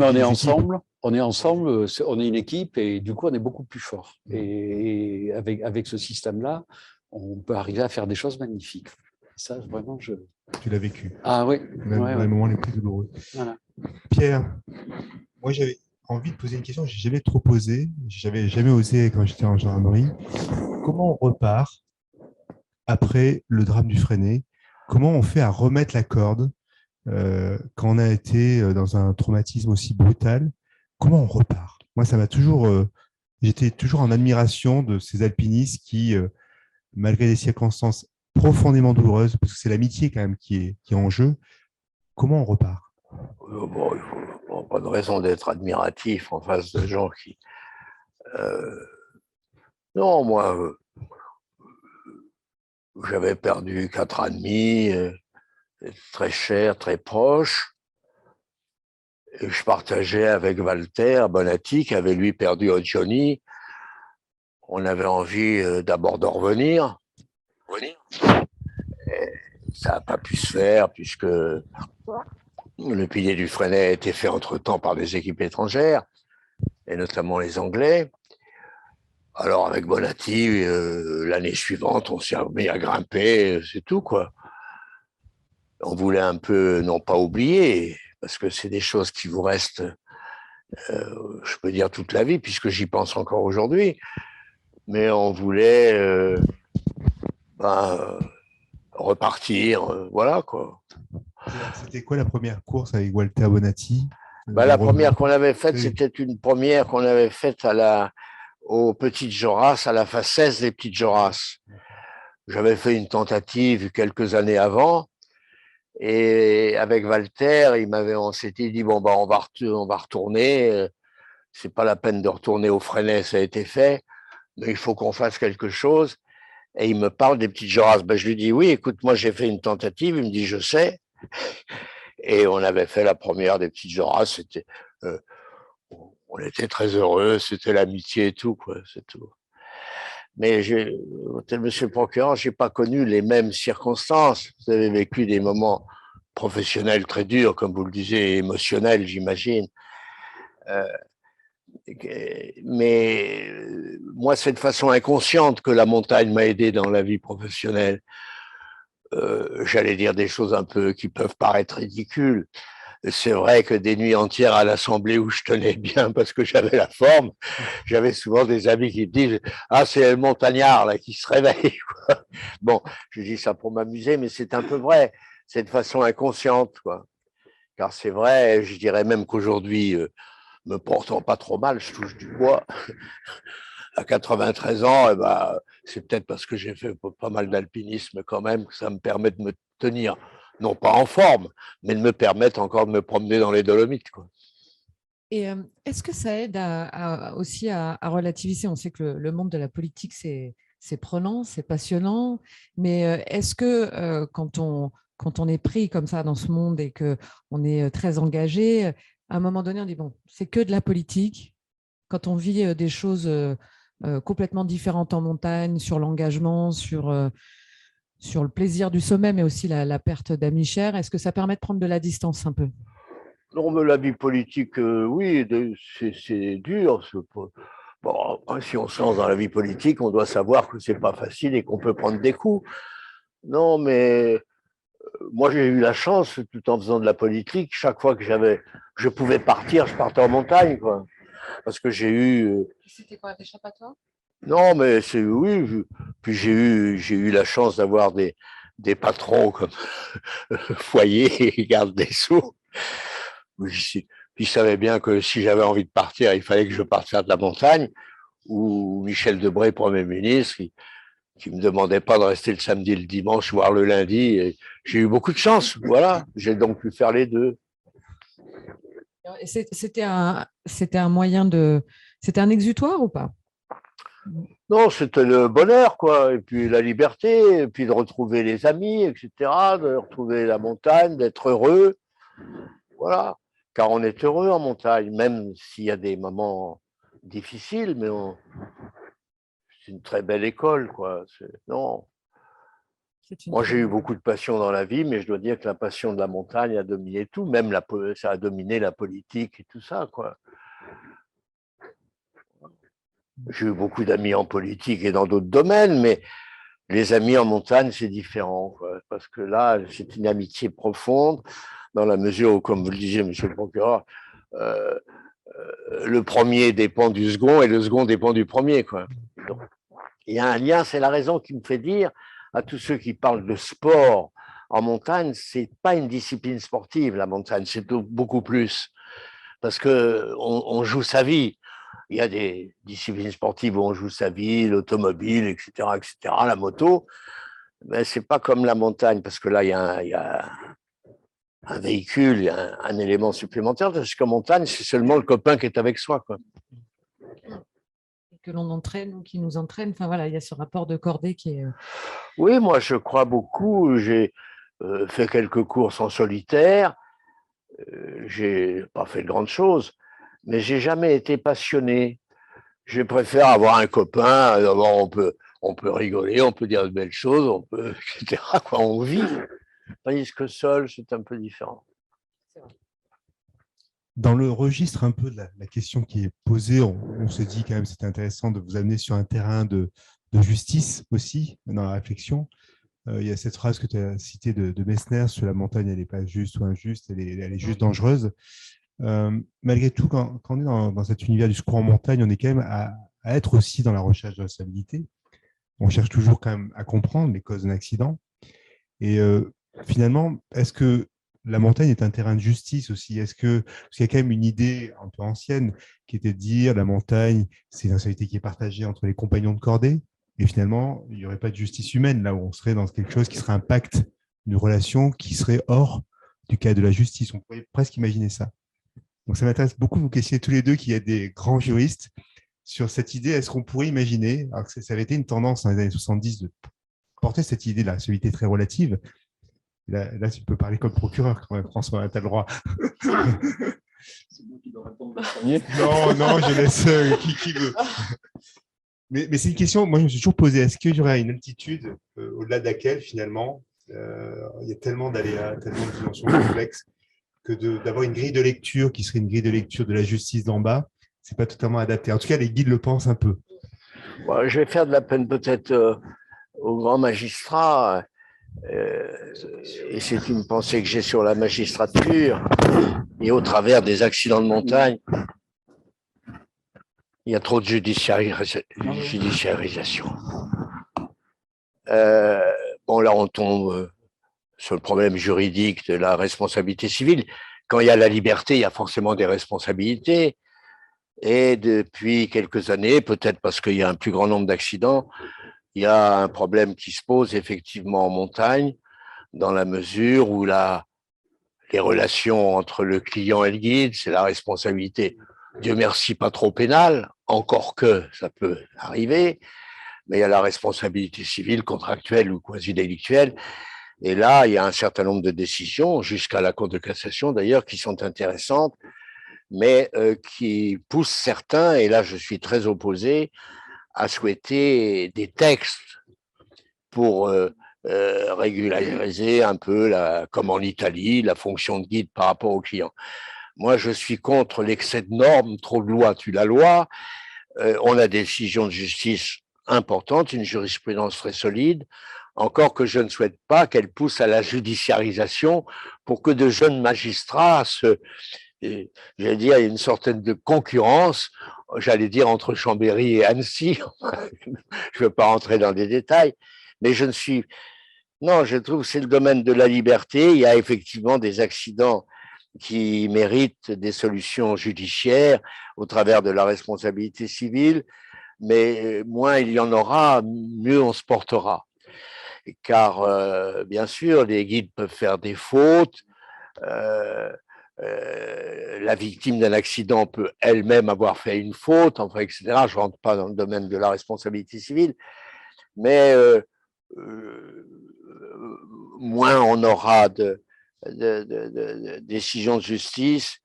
on est ensemble. Équipes. On est ensemble, on est une équipe et du coup, on est beaucoup plus fort. Et avec ce système-là, on peut arriver à faire des choses magnifiques. Ça, vraiment, Tu l'as vécu. Ah oui. Même dans les moments les plus douloureux. Voilà. Pierre, moi, j'avais envie de poser une question que je n'ai jamais trop posée. Je n'avais jamais osé quand j'étais en gendarmerie. Comment on repart après le drame du Freinet? Comment on fait à remettre la corde quand on a été dans un traumatisme aussi brutal? Comment on repart? Moi, ça m'a toujours. J'étais toujours en admiration de ces alpinistes qui, malgré des circonstances profondément douloureuses, parce que c'est l'amitié quand même qui est en jeu, comment on repart? Bon, il n'y a pas de raison d'être admiratif en face de gens qui. Non, moi, j'avais perdu 4 ans et demi, très cher, très proche. Et je partageais avec Walter Bonatti, qui avait lui perdu Johnny. On avait envie d'abord de revenir. Et ça n'a pas pu se faire puisque le pilier du Freinet a été fait entre-temps par des équipes étrangères, et notamment les Anglais. Alors avec Bonatti, l'année suivante, on s'est remis à grimper, c'est tout, quoi. On voulait un peu, non pas oublier, parce que c'est des choses qui vous restent, je peux dire, toute la vie, puisque j'y pense encore aujourd'hui, mais on voulait repartir, voilà, quoi. C'était quoi la première course avec Walter Bonatti? La première qu'on avait faite, c'était une première qu'on avait faite aux Petites Joras, à la phase 16 des Petites Joras. J'avais fait une tentative quelques années avant, et avec Walter, on s'était dit, bon, on va retourner, c'est pas la peine de retourner au Freinet, ça a été fait, mais il faut qu'on fasse quelque chose. Et il me parle des Petites Joras. Je lui dis, oui, écoute, moi j'ai fait une tentative, il me dit, je sais. Et on avait fait la première des Petites Joras, on était très heureux, c'était l'amitié et tout, quoi, c'est tout. Mais monsieur le procureur, je n'ai pas connu les mêmes circonstances. Vous avez vécu des moments professionnels très durs, comme vous le disiez, émotionnels, j'imagine. Mais moi, c'est de façon inconsciente que la montagne m'a aidé dans la vie professionnelle. J'allais dire des choses un peu qui peuvent paraître ridicules. C'est vrai que des nuits entières à l'Assemblée où je tenais bien parce que j'avais la forme, j'avais souvent des amis qui me disent « Ah, c'est le montagnard là, qui se réveille. » Bon, je dis ça pour m'amuser, mais c'est un peu vrai. C'est de façon inconsciente, quoi. Car c'est vrai, je dirais même qu'aujourd'hui, me portant pas trop mal, je touche du bois. À 93 ans, c'est peut-être parce que j'ai fait pas mal d'alpinisme quand même que ça me permet de me tenir, non pas en forme, mais de me permettre encore de me promener dans les Dolomites, quoi. Et est-ce que ça aide aussi à relativiser? On sait que le monde de la politique, c'est prenant, c'est passionnant, mais est-ce que quand on est pris comme ça dans ce monde et qu'on est très engagé, à un moment donné, on dit, bon, c'est que de la politique. Quand on vit des choses complètement différentes en montagne, sur l'engagement, sur le plaisir du sommet, mais aussi la perte d'amis chers, est-ce que ça permet de prendre de la distance un peu? Non, mais la vie politique, oui, c'est dur. Bon, après, si on se lance dans la vie politique, on doit savoir que c'est pas facile et qu'on peut prendre des coups. Non, mais moi, j'ai eu la chance, tout en faisant de la politique, chaque fois que je pouvais partir, je partais en montagne, quoi. Parce que j'ai eu. C'était quoi, l'échappatoire? Non, mais oui. Puis j'ai eu la chance d'avoir des patrons comme Foyer et Garde des Sceaux. Puis je savais bien que si j'avais envie de partir, il fallait que je parte faire de la montagne. Ou Michel Debré, Premier ministre, qui ne me demandaient pas de rester le samedi et le dimanche, voire le lundi. Et j'ai eu beaucoup de chance, voilà. J'ai donc pu faire les deux. C'était un moyen c'était un exutoire ou pas? Non, c'était le bonheur, quoi. Et puis la liberté, et puis de retrouver les amis, etc., de retrouver la montagne, d'être heureux. Voilà. Car on est heureux en montagne, même s'il y a des moments difficiles, mais c'est une très belle école, quoi. Non. Moi, j'ai eu beaucoup de passion dans la vie, mais je dois dire que la passion de la montagne a dominé tout, même ça a dominé la politique et tout ça, quoi. J'ai eu beaucoup d'amis en politique et dans d'autres domaines, mais les amis en montagne, c'est différent, quoi, parce que là, c'est une amitié profonde, dans la mesure où, comme vous le disiez, monsieur le procureur, euh, le premier dépend du second et le second dépend du premier, quoi. Donc, il y a un lien, c'est la raison qui me fait dire à tous ceux qui parlent de sport en montagne, c'est pas une discipline sportive, la montagne, c'est beaucoup plus, parce qu'on joue sa vie. Il y a des disciplines sportives où on joue sa vie, l'automobile, etc., la moto, mais c'est pas comme la montagne, parce que là, il y a un véhicule, il y a un élément supplémentaire, parce qu'en montagne, c'est seulement le copain qui est avec soi, quoi. Que l'on entraîne ou qui nous entraîne. Enfin voilà, il y a ce rapport de cordée qui est. Oui, moi je crois beaucoup. J'ai fait quelques courses en solitaire. J'ai pas fait de grandes choses, mais j'ai jamais été passionné. Je préfère avoir un copain. D'abord, on peut rigoler, on peut dire de belles choses, on peut, etc. Quoi, on vit. Tandis que seul, c'est un peu différent. Dans le registre un peu de la question qui est posée, on se dit quand même c'était intéressant de vous amener sur un terrain de justice aussi dans la réflexion. Il y a cette phrase que tu as citée de Messner sur la montagne, elle n'est pas juste ou injuste, elle est juste dangereuse. Malgré tout, quand on est dans cet univers du secours en montagne, on est quand même à être aussi dans la recherche de responsabilité. On cherche toujours quand même à comprendre les causes d'un accident. Et finalement, est-ce que la montagne est un terrain de justice aussi? Parce qu'il y a quand même une idée un peu ancienne qui était de dire la montagne, c'est une responsabilité qui est partagée entre les compagnons de cordée. Et finalement, il n'y aurait pas de justice humaine, là où on serait dans quelque chose qui serait un pacte, une relation qui serait hors du cadre de la justice. On pourrait presque imaginer ça. Donc ça m'intéresse beaucoup de vous questionner tous les deux, qui êtes des grands juristes, sur cette idée. Est-ce qu'on pourrait imaginer, alors que ça avait été une tendance dans les années 70 de porter cette idée de la responsabilité très relative. Là, tu peux parler comme procureur quand même, François, tu as le droit. C'est moi qui dois répondre le premier. Non, je laisse qui veut. Mais c'est une question, moi je me suis toujours posé, est-ce qu'il y aurait une altitude au-delà de laquelle finalement il y a tellement d'aléas, tellement de dimensions complexes, que d'avoir une grille de lecture qui serait une grille de lecture de la justice d'en bas, c'est pas totalement adapté. En tout cas, les guides le pensent un peu. Bon, je vais faire de la peine peut-être aux grands magistrats, et c'est une pensée que j'ai sur la magistrature, et au travers des accidents de montagne, il y a trop de judiciarisation. Bon, là, on tombe sur le problème juridique de la responsabilité civile. Quand il y a la liberté, il y a forcément des responsabilités. Et depuis quelques années, peut-être parce qu'il y a un plus grand nombre d'accidents, il y a un problème qui se pose effectivement en montagne, dans la mesure où les relations entre le client et le guide, c'est la responsabilité, Dieu merci, pas trop pénale, encore que ça peut arriver, mais il y a la responsabilité civile, contractuelle ou quasi-délictuelle. Et là, il y a un certain nombre de décisions, jusqu'à la Cour de cassation d'ailleurs, qui sont intéressantes, mais qui poussent certains, et là je suis très opposé, à souhaiter des textes pour régulariser un peu, comme en Italie, la fonction de guide par rapport au client. Moi, je suis contre l'excès de normes, trop de lois tue la loi. On a des décisions de justice importantes, une jurisprudence très solide, encore que je ne souhaite pas qu'elle pousse à la judiciarisation pour que de jeunes magistrats j'allais dire, il y a une certaine de concurrence, j'allais dire, entre Chambéry et Annecy. Je ne veux pas rentrer dans des détails, mais non, je trouve que c'est le domaine de la liberté. Il y a effectivement des accidents qui méritent des solutions judiciaires au travers de la responsabilité civile, mais moins il y en aura, mieux on se portera. Car, bien sûr, les guides peuvent faire des fautes. La victime d'un accident peut elle-même avoir fait une faute, enfin, etc. Je ne rentre pas dans le domaine de la responsabilité civile, mais moins on aura de décisions de justice,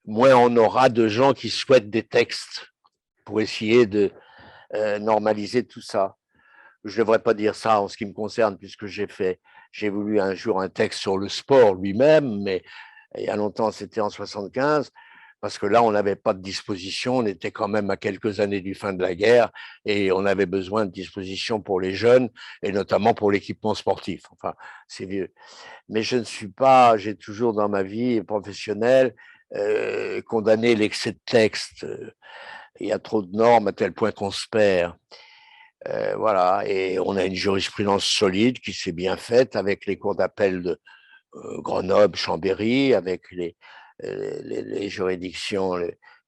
moins on aura de gens qui souhaitent des textes pour essayer de normaliser tout ça. Je ne devrais pas dire ça en ce qui me concerne, puisque j'ai voulu un jour un texte sur le sport lui-même, mais il y a longtemps, c'était en 75, parce que là, on n'avait pas de disposition, on était quand même à quelques années du fin de la guerre, et on avait besoin de dispositions pour les jeunes, et notamment pour l'équipement sportif. Enfin, c'est vieux. Mais je ne suis pas, j'ai toujours dans ma vie professionnelle condamné l'excès de texte. Il y a trop de normes à tel point qu'on se perd. Voilà, et on a une jurisprudence solide qui s'est bien faite avec les cours d'appel de Grenoble, Chambéry, avec les juridictions,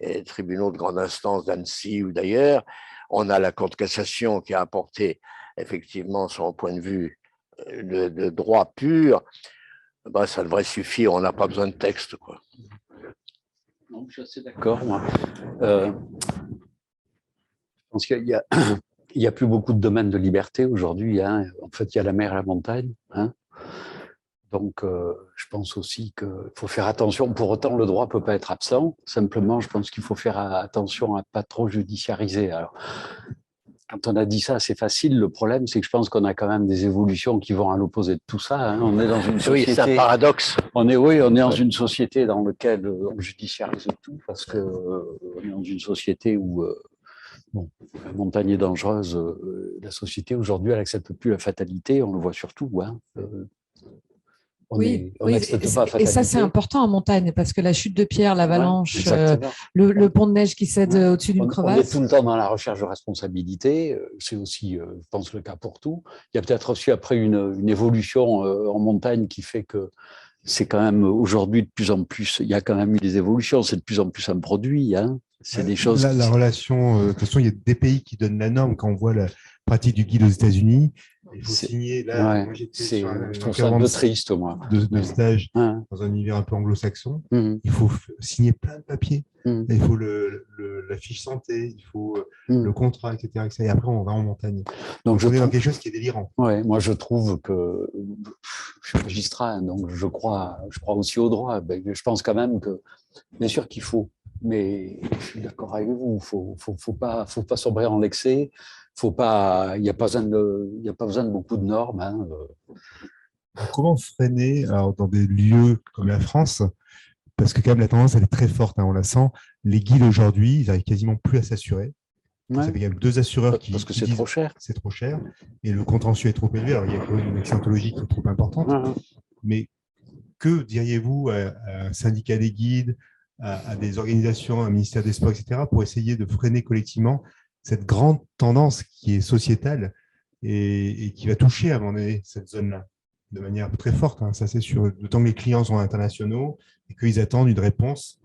les tribunaux de grande instance d'Annecy ou d'ailleurs. On a la Cour de cassation qui a apporté effectivement son point de vue de droit pur. Ben, ça devrait suffire, on n'a pas besoin de texte, quoi. Non, je suis assez d'accord, moi. Je pense qu'il y a, il n'y a plus beaucoup de domaines de liberté aujourd'hui. Hein. En fait, il y a la mer et la montagne. Hein. Donc, je pense aussi qu'il faut faire attention. Pour autant, le droit ne peut pas être absent. Simplement, je pense qu'il faut faire attention à ne pas trop judiciariser. Alors, quand on a dit ça, c'est facile. Le problème, c'est que je pense qu'on a quand même des évolutions qui vont à l'opposé de tout ça. Hein. On est dans une société. Oui, c'est un paradoxe. On est dans une société dans laquelle on judiciarise tout parce que on est dans une société où bon, la montagne est dangereuse. La société aujourd'hui, elle n'accepte plus la fatalité. On le voit surtout. Hein. On n'accepte pas la fatalité. Et ça, c'est important en montagne parce que la chute de pierre, l'avalanche, le pont de neige qui cède au-dessus d'une crevasse. On est tout le temps dans la recherche de responsabilité. C'est aussi, je pense, le cas pour tout. Il y a peut-être aussi après une évolution en montagne qui fait que c'est quand même aujourd'hui de plus en plus, il y a quand même eu des évolutions, c'est de plus en plus un produit. Hein. C'est des choses. La relation, de toute façon, il y a des pays qui donnent la norme. Quand on voit la pratique du guide aux États-unis, il faut signer. Là, moi, j'étais sur je trouve ça un peu triste, moi. De stage dans un univers un peu anglo-saxon. Il faut signer plein de papiers. Il faut la fiche santé, il faut le contrat, etc., etc. Et après, on va en montagne. Donc, on est dans quelque chose qui est délirant. Ouais, moi, je trouve que je suis magistrat, donc je crois aussi au droit. Je pense quand même que, bien sûr qu'il faut, mais je suis d'accord avec vous, faut pas sombrer en l'excès. Il n'y a pas besoin de beaucoup de normes. Hein. Comment freiner dans des lieux comme la France, parce que quand même la tendance elle est très forte, hein, on la sent. Les guides aujourd'hui, ils n'arrivent quasiment plus à s'assurer. Ça fait quand même 2 assureurs qui parce que disent trop cher. C'est trop cher et le contentieux est trop élevé. Alors il y a quand même une accidentologie qui est trop importante. Mais que diriez-vous à un syndicat des guides, à des organisations, à un ministère des Sports, etc., pour essayer de freiner collectivement cette grande tendance qui est sociétale et qui va toucher à un moment donné cette zone-là de manière très forte, hein, ça c'est sûr, d'autant que les clients sont internationaux et qu'ils attendent une réponse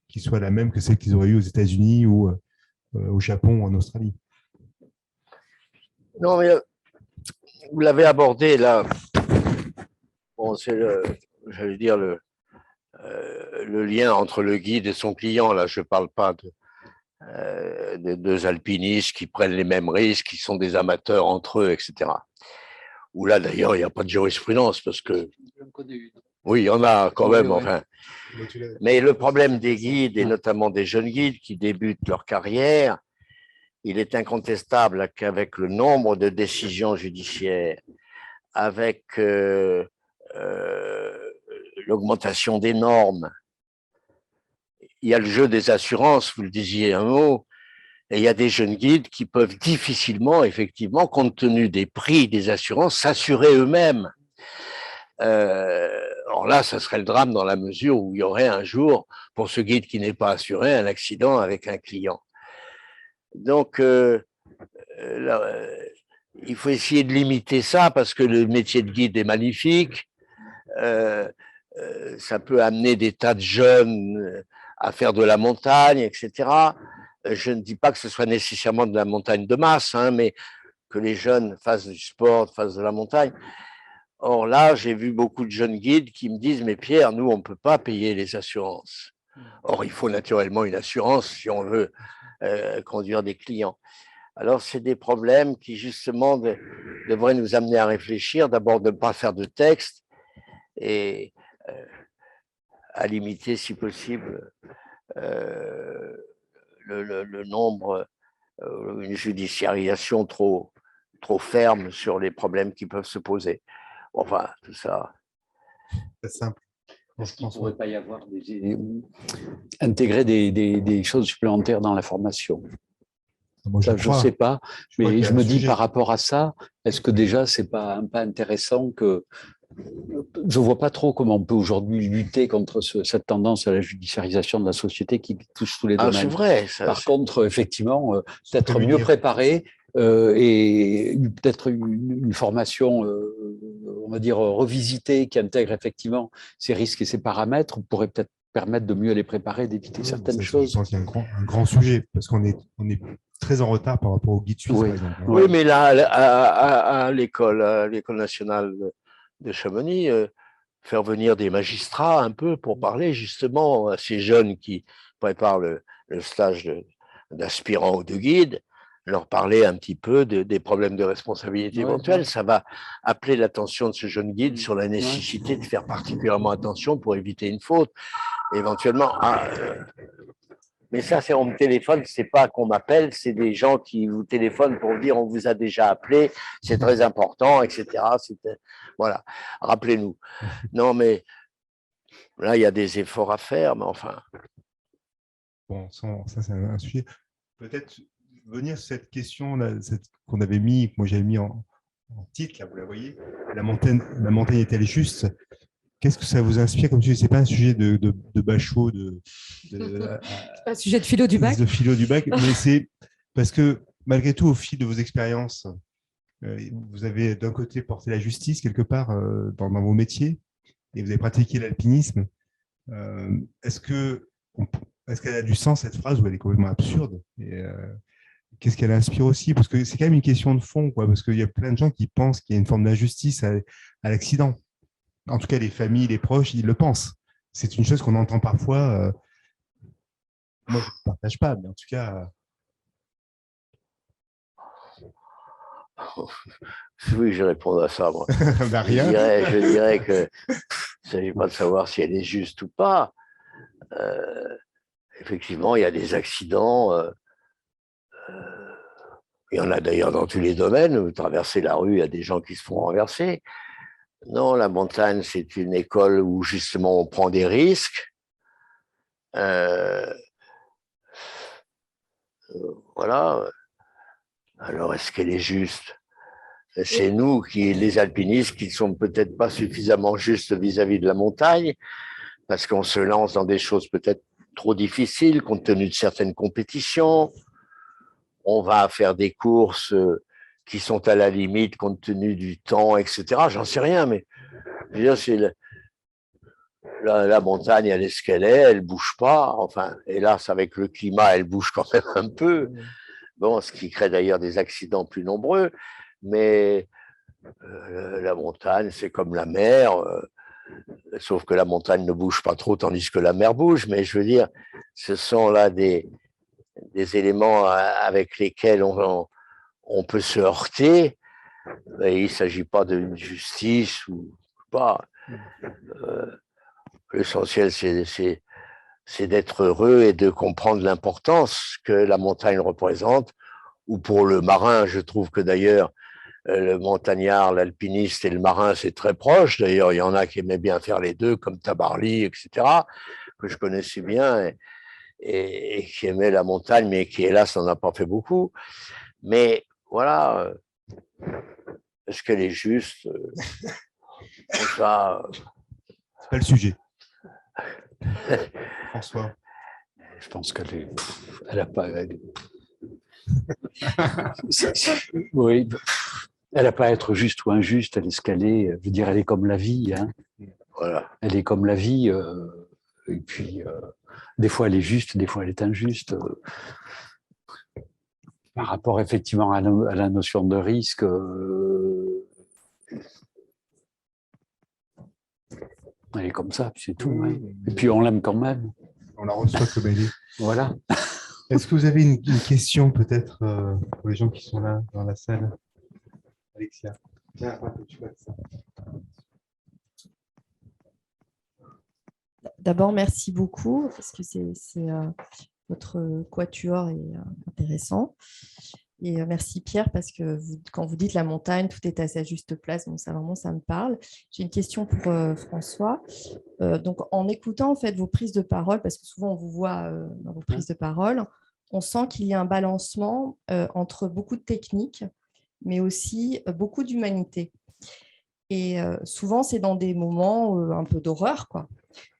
qui soit la même que celle qu'ils auraient eue aux États-Unis ou au Japon ou en Australie. Non, mais vous l'avez abordé là. Bon, c'est j'allais dire le lien entre le guide et son client. Là, je ne parle pas de 2 alpinistes qui prennent les mêmes risques, qui sont des amateurs entre eux, etc. Où là, d'ailleurs, il n'y a pas de jurisprudence parce que. Oui, il y en a quand même, enfin. Mais le problème des guides, et notamment des jeunes guides qui débutent leur carrière, il est incontestable qu'avec le nombre de décisions judiciaires, avec l'augmentation des normes, il y a le jeu des assurances, vous le disiez un mot, et il y a des jeunes guides qui peuvent difficilement, effectivement, compte tenu des prix des assurances, s'assurer eux-mêmes. Alors là, ça serait le drame dans la mesure où il y aurait un jour, pour ce guide qui n'est pas assuré, un accident avec un client. Donc, il faut essayer de limiter ça parce que le métier de guide est magnifique. Ça peut amener des tas de jeunes à faire de la montagne, etc. je ne dis pas que ce soit nécessairement de la montagne de masse, hein, mais que les jeunes fassent du sport, fassent de la montagne. Or là, j'ai vu beaucoup de jeunes guides qui me disent, mais Pierre, nous, on ne peut pas payer les assurances. Or, il faut naturellement une assurance si on veut conduire des clients. Alors, c'est des problèmes qui, justement, devraient nous amener à réfléchir. D'abord, de ne pas faire de texte et à limiter, si possible, le nombre, une judiciarisation trop ferme sur les problèmes qui peuvent se poser. Enfin, tout ça. C'est simple. Est-ce qu'il ne pourrait pas y avoir intégrer des choses supplémentaires dans la formation? Moi, je ne sais pas, mais je me dis sujet. Par rapport à ça, est-ce que déjà, ce n'est pas intéressant que… Je ne vois pas trop comment on peut aujourd'hui lutter contre cette tendance à la judiciarisation de la société qui touche tous les domaines. C'est vrai. Par contre, effectivement, peut-être mieux préparé et peut-être une formation, on va dire, revisitée qui intègre effectivement ces risques et ces paramètres pourrait peut-être permettre de mieux les préparer, d'éviter certaines choses. Je pense qu'il y a un grand sujet parce qu'on est très en retard par rapport au guide suisse, par exemple. Oui, mais là, à l'école nationale de Chamonix, faire venir des magistrats un peu pour parler justement à ces jeunes qui préparent le stage d'aspirant ou de guide, leur parler un petit peu des problèmes de responsabilité éventuelle. Ça va appeler l'attention de ce jeune guide sur la nécessité de faire particulièrement attention pour éviter une faute. Éventuellement, mais ça, c'est on me téléphone, c'est pas qu'on m'appelle, c'est des gens qui vous téléphonent pour dire on vous a déjà appelé, c'est très important, etc. Voilà, rappelez-nous. Non, mais là, il y a des efforts à faire, mais enfin. Bon, ça, c'est un sujet. Peut-être venir sur cette question qu'on avait mis, que moi j'avais mis en titre, là, vous la voyez, la montagne est-elle juste? Qu'est-ce que ça vous inspire comme sujet? Ce n'est pas un sujet de bachot, c'est pas un sujet de philo du bac. De philo du bac, mais c'est parce que malgré tout, au fil de vos expériences, vous avez d'un côté porté la justice quelque part dans vos métiers et vous avez pratiqué l'alpinisme. Est-ce qu'elle a du sens cette phrase ou elle est complètement absurde? Et qu'est-ce qu'elle inspire aussi? Parce que c'est quand même une question de fond, quoi, parce qu'il y a plein de gens qui pensent qu'il y a une forme d'injustice à l'accident. En tout cas, les familles, les proches, ils le pensent. C'est une chose qu'on entend parfois. Moi, je ne partage pas, mais en tout cas… Oui, je réponds à ça, moi. Bah, rien. Je dirais que il ne s'agit pas de savoir si elle est juste ou pas. Effectivement, il y a des accidents. Il y en a d'ailleurs dans tous les domaines. Vous traversez la rue, il y a des gens qui se font renverser. Non, la montagne, c'est une école où justement on prend des risques. Voilà. Alors, est-ce qu'elle est juste? C'est nous, les alpinistes, qui ne sommes peut-être pas suffisamment justes vis-à-vis de la montagne, parce qu'on se lance dans des choses peut-être trop difficiles, compte tenu de certaines compétitions. On va faire des courses qui sont à la limite, compte tenu du temps, etc. J'en sais rien, mais je veux dire, c'est la montagne, elle est ce qu'elle est, elle ne bouge pas. Enfin, hélas, avec le climat, elle bouge quand même un peu. Bon, ce qui crée d'ailleurs des accidents plus nombreux. Mais la montagne, c'est comme la mer, sauf que la montagne ne bouge pas trop, tandis que la mer bouge. Mais je veux dire, ce sont là des éléments avec lesquels on peut se heurter. Et il ne s'agit pas d'une justice ou pas. L'essentiel, c'est d'être heureux et de comprendre l'importance que la montagne représente. Ou pour le marin, je trouve que d'ailleurs, le montagnard, l'alpiniste et le marin, c'est très proche. D'ailleurs, il y en a qui aimaient bien faire les deux, comme Tabarly, etc., que je connaissais bien et qui aimaient la montagne, mais qui, hélas, n'en a pas fait beaucoup. Mais voilà, est-ce qu'elle est juste ça, c'est pas le sujet. François. Je pense qu'elle n'a pas… Oui, elle n'a pas à être juste ou injuste, elle est ce qu'elle est. Je veux dire, elle est comme la vie. Hein. Voilà. Elle est comme la vie. Et puis, des fois, elle est juste, des fois, elle est injuste. par rapport effectivement à la notion de risque, elle est comme ça, puis c'est tout. Oui, Hein. Et puis on l'aime quand même. On la reçoit comme elle est. Voilà. Est-ce que vous avez une question peut-être pour les gens qui sont là dans la salle? Alexia. Tiens, tu vois ça. D'abord, merci beaucoup parce que votre quatuor est intéressant. Et merci Pierre parce que quand vous dites la montagne, tout est à sa juste place. Donc ça vraiment, ça me parle. J'ai une question pour François. Donc en écoutant en fait vos prises de parole, parce que souvent on vous voit dans vos prises de parole, on sent qu'il y a un balancement entre beaucoup de techniques, mais aussi beaucoup d'humanité. Et souvent c'est dans des moments un peu d'horreur, quoi,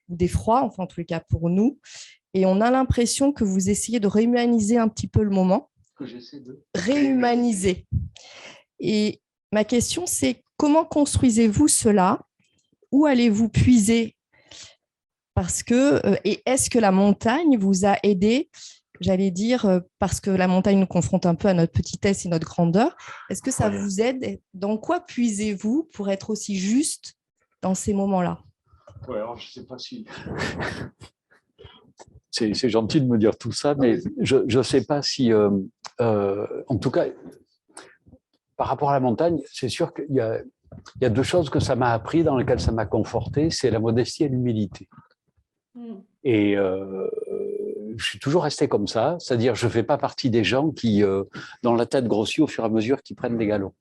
ou d'effroi, enfin en tous les cas pour nous. Et on a l'impression que vous essayez de réhumaniser un petit peu le moment. Que j'essaie de réhumaniser. Et ma question, c'est comment construisez-vous cela? Où allez-vous puiser? Parce que, et est-ce que la montagne vous a aidé, j'allais dire, parce que la montagne nous confronte un peu à notre petitesse et notre grandeur, est-ce que ça vous aide? Dans quoi puisez-vous pour être aussi juste dans ces moments-là? Ouais, alors je ne sais pas si... C'est gentil de me dire tout ça, mais je ne sais pas si... en tout cas, par rapport à la montagne, c'est sûr qu'il y a deux choses que ça m'a appris, dans lesquelles ça m'a conforté, c'est la modestie et l'humilité. Et je suis toujours resté comme ça, c'est-à-dire je ne fais pas partie des gens qui, dont la tête grossit au fur et à mesure qu'ils prennent des galops.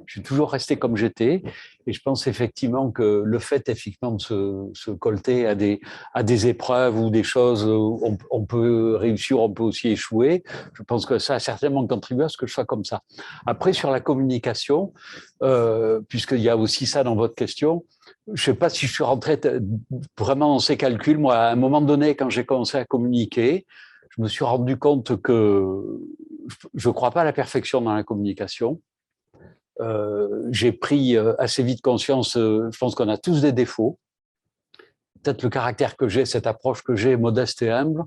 Je suis toujours resté comme j'étais, et je pense effectivement que le fait effectivement de se colter à des épreuves ou des choses où on peut réussir, on peut aussi échouer, je pense que ça a certainement contribué à ce que je sois comme ça. Après, sur la communication, puisqu'il y a aussi ça dans votre question, je ne sais pas si je suis rentré vraiment dans ces calculs. Moi, à un moment donné, quand j'ai commencé à communiquer, je me suis rendu compte que je ne crois pas à la perfection dans la communication. J'ai pris assez vite conscience, je pense qu'on a tous des défauts. Peut-être le caractère que j'ai, cette approche que j'ai, modeste et humble,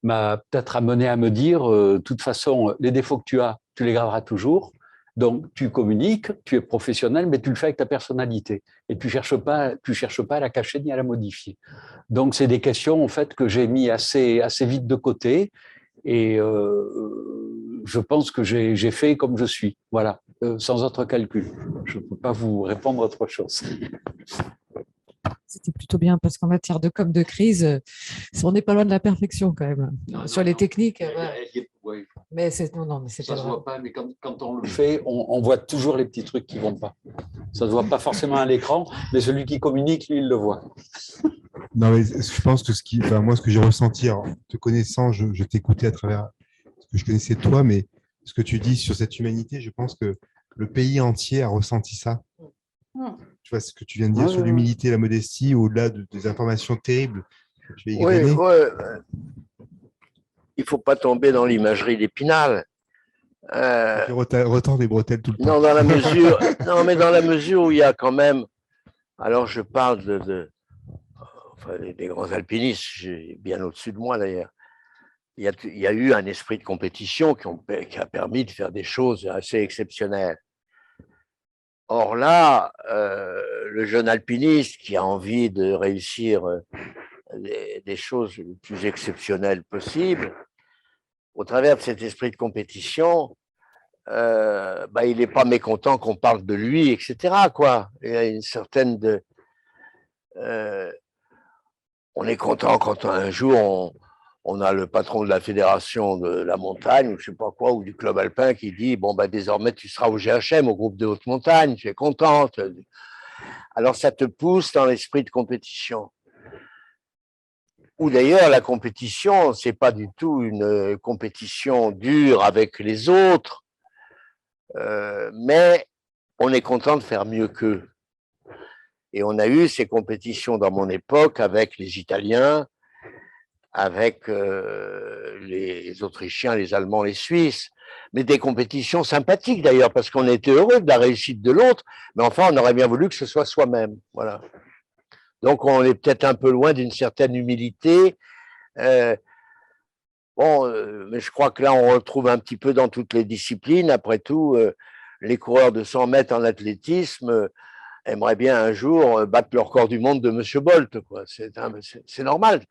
m'a peut-être amené à me dire, de toute façon, les défauts que tu as, tu les garderas toujours. Donc, tu communiques, tu es professionnel, mais tu le fais avec ta personnalité. Et tu cherches pas à la cacher ni à la modifier. Donc, c'est des questions, en fait, que j'ai mis assez vite de côté. Et je pense que j'ai fait comme je suis. Voilà, sans autre calcul. Je ne peux pas vous répondre autre chose. C'était plutôt bien parce qu'en matière de com de crise, on n'est pas loin de la perfection quand même. Sur les techniques. Ouais. Mais c'est mais c'est Ça pas se vrai. voit pas, mais quand on le fait, on voit toujours les petits trucs qui vont pas. Ça se voit pas forcément à l'écran, mais celui qui communique, lui, il le voit. Non, mais je pense que moi, ce que j'ai ressenti, en te connaissant, je t'écoutais à travers ce que je connaissais de toi, mais ce que tu dis sur cette humanité, je pense que le pays entier a ressenti ça. Tu vois ce que tu viens de dire sur l'humilité, la modestie, au-delà des informations terribles que tu as égrenées. Il ne faut pas tomber dans l'imagerie d'Épinal. Retends des bretelles tout le temps. Non, mais dans la mesure où il y a quand même. Alors, je parle des grands alpinistes, bien au-dessus de moi d'ailleurs. Il y a eu un esprit de compétition qui a permis de faire des choses assez exceptionnelles. Or là, le jeune alpiniste qui a envie de réussir des choses les plus exceptionnelles possibles, au travers de cet esprit de compétition, il n'est pas mécontent qu'on parle de lui, etc. Quoi. Il y a une certaine on est content quand un jour on a le patron de la fédération de la montagne, ou je sais pas quoi, ou du club alpin qui dit désormais tu seras au GHM, au groupe de haute montagne, tu es contente. Alors ça te pousse dans l'esprit de compétition. Ou d'ailleurs la compétition, c'est pas du tout une compétition dure avec les autres, mais on est content de faire mieux qu'eux. Et on a eu ces compétitions dans mon époque avec les Italiens, avec les Autrichiens, les Allemands, les Suisses, mais des compétitions sympathiques d'ailleurs, parce qu'on était heureux de la réussite de l'autre, mais enfin, on aurait bien voulu que ce soit soi-même. Voilà. Donc, on est peut-être un peu loin d'une certaine humilité. Bon, mais je crois que là, on retrouve un petit peu dans toutes les disciplines. Après tout, les coureurs de 100 mètres en athlétisme aimeraient bien un jour battre le record du monde de M. Bolt, quoi. C'est normal.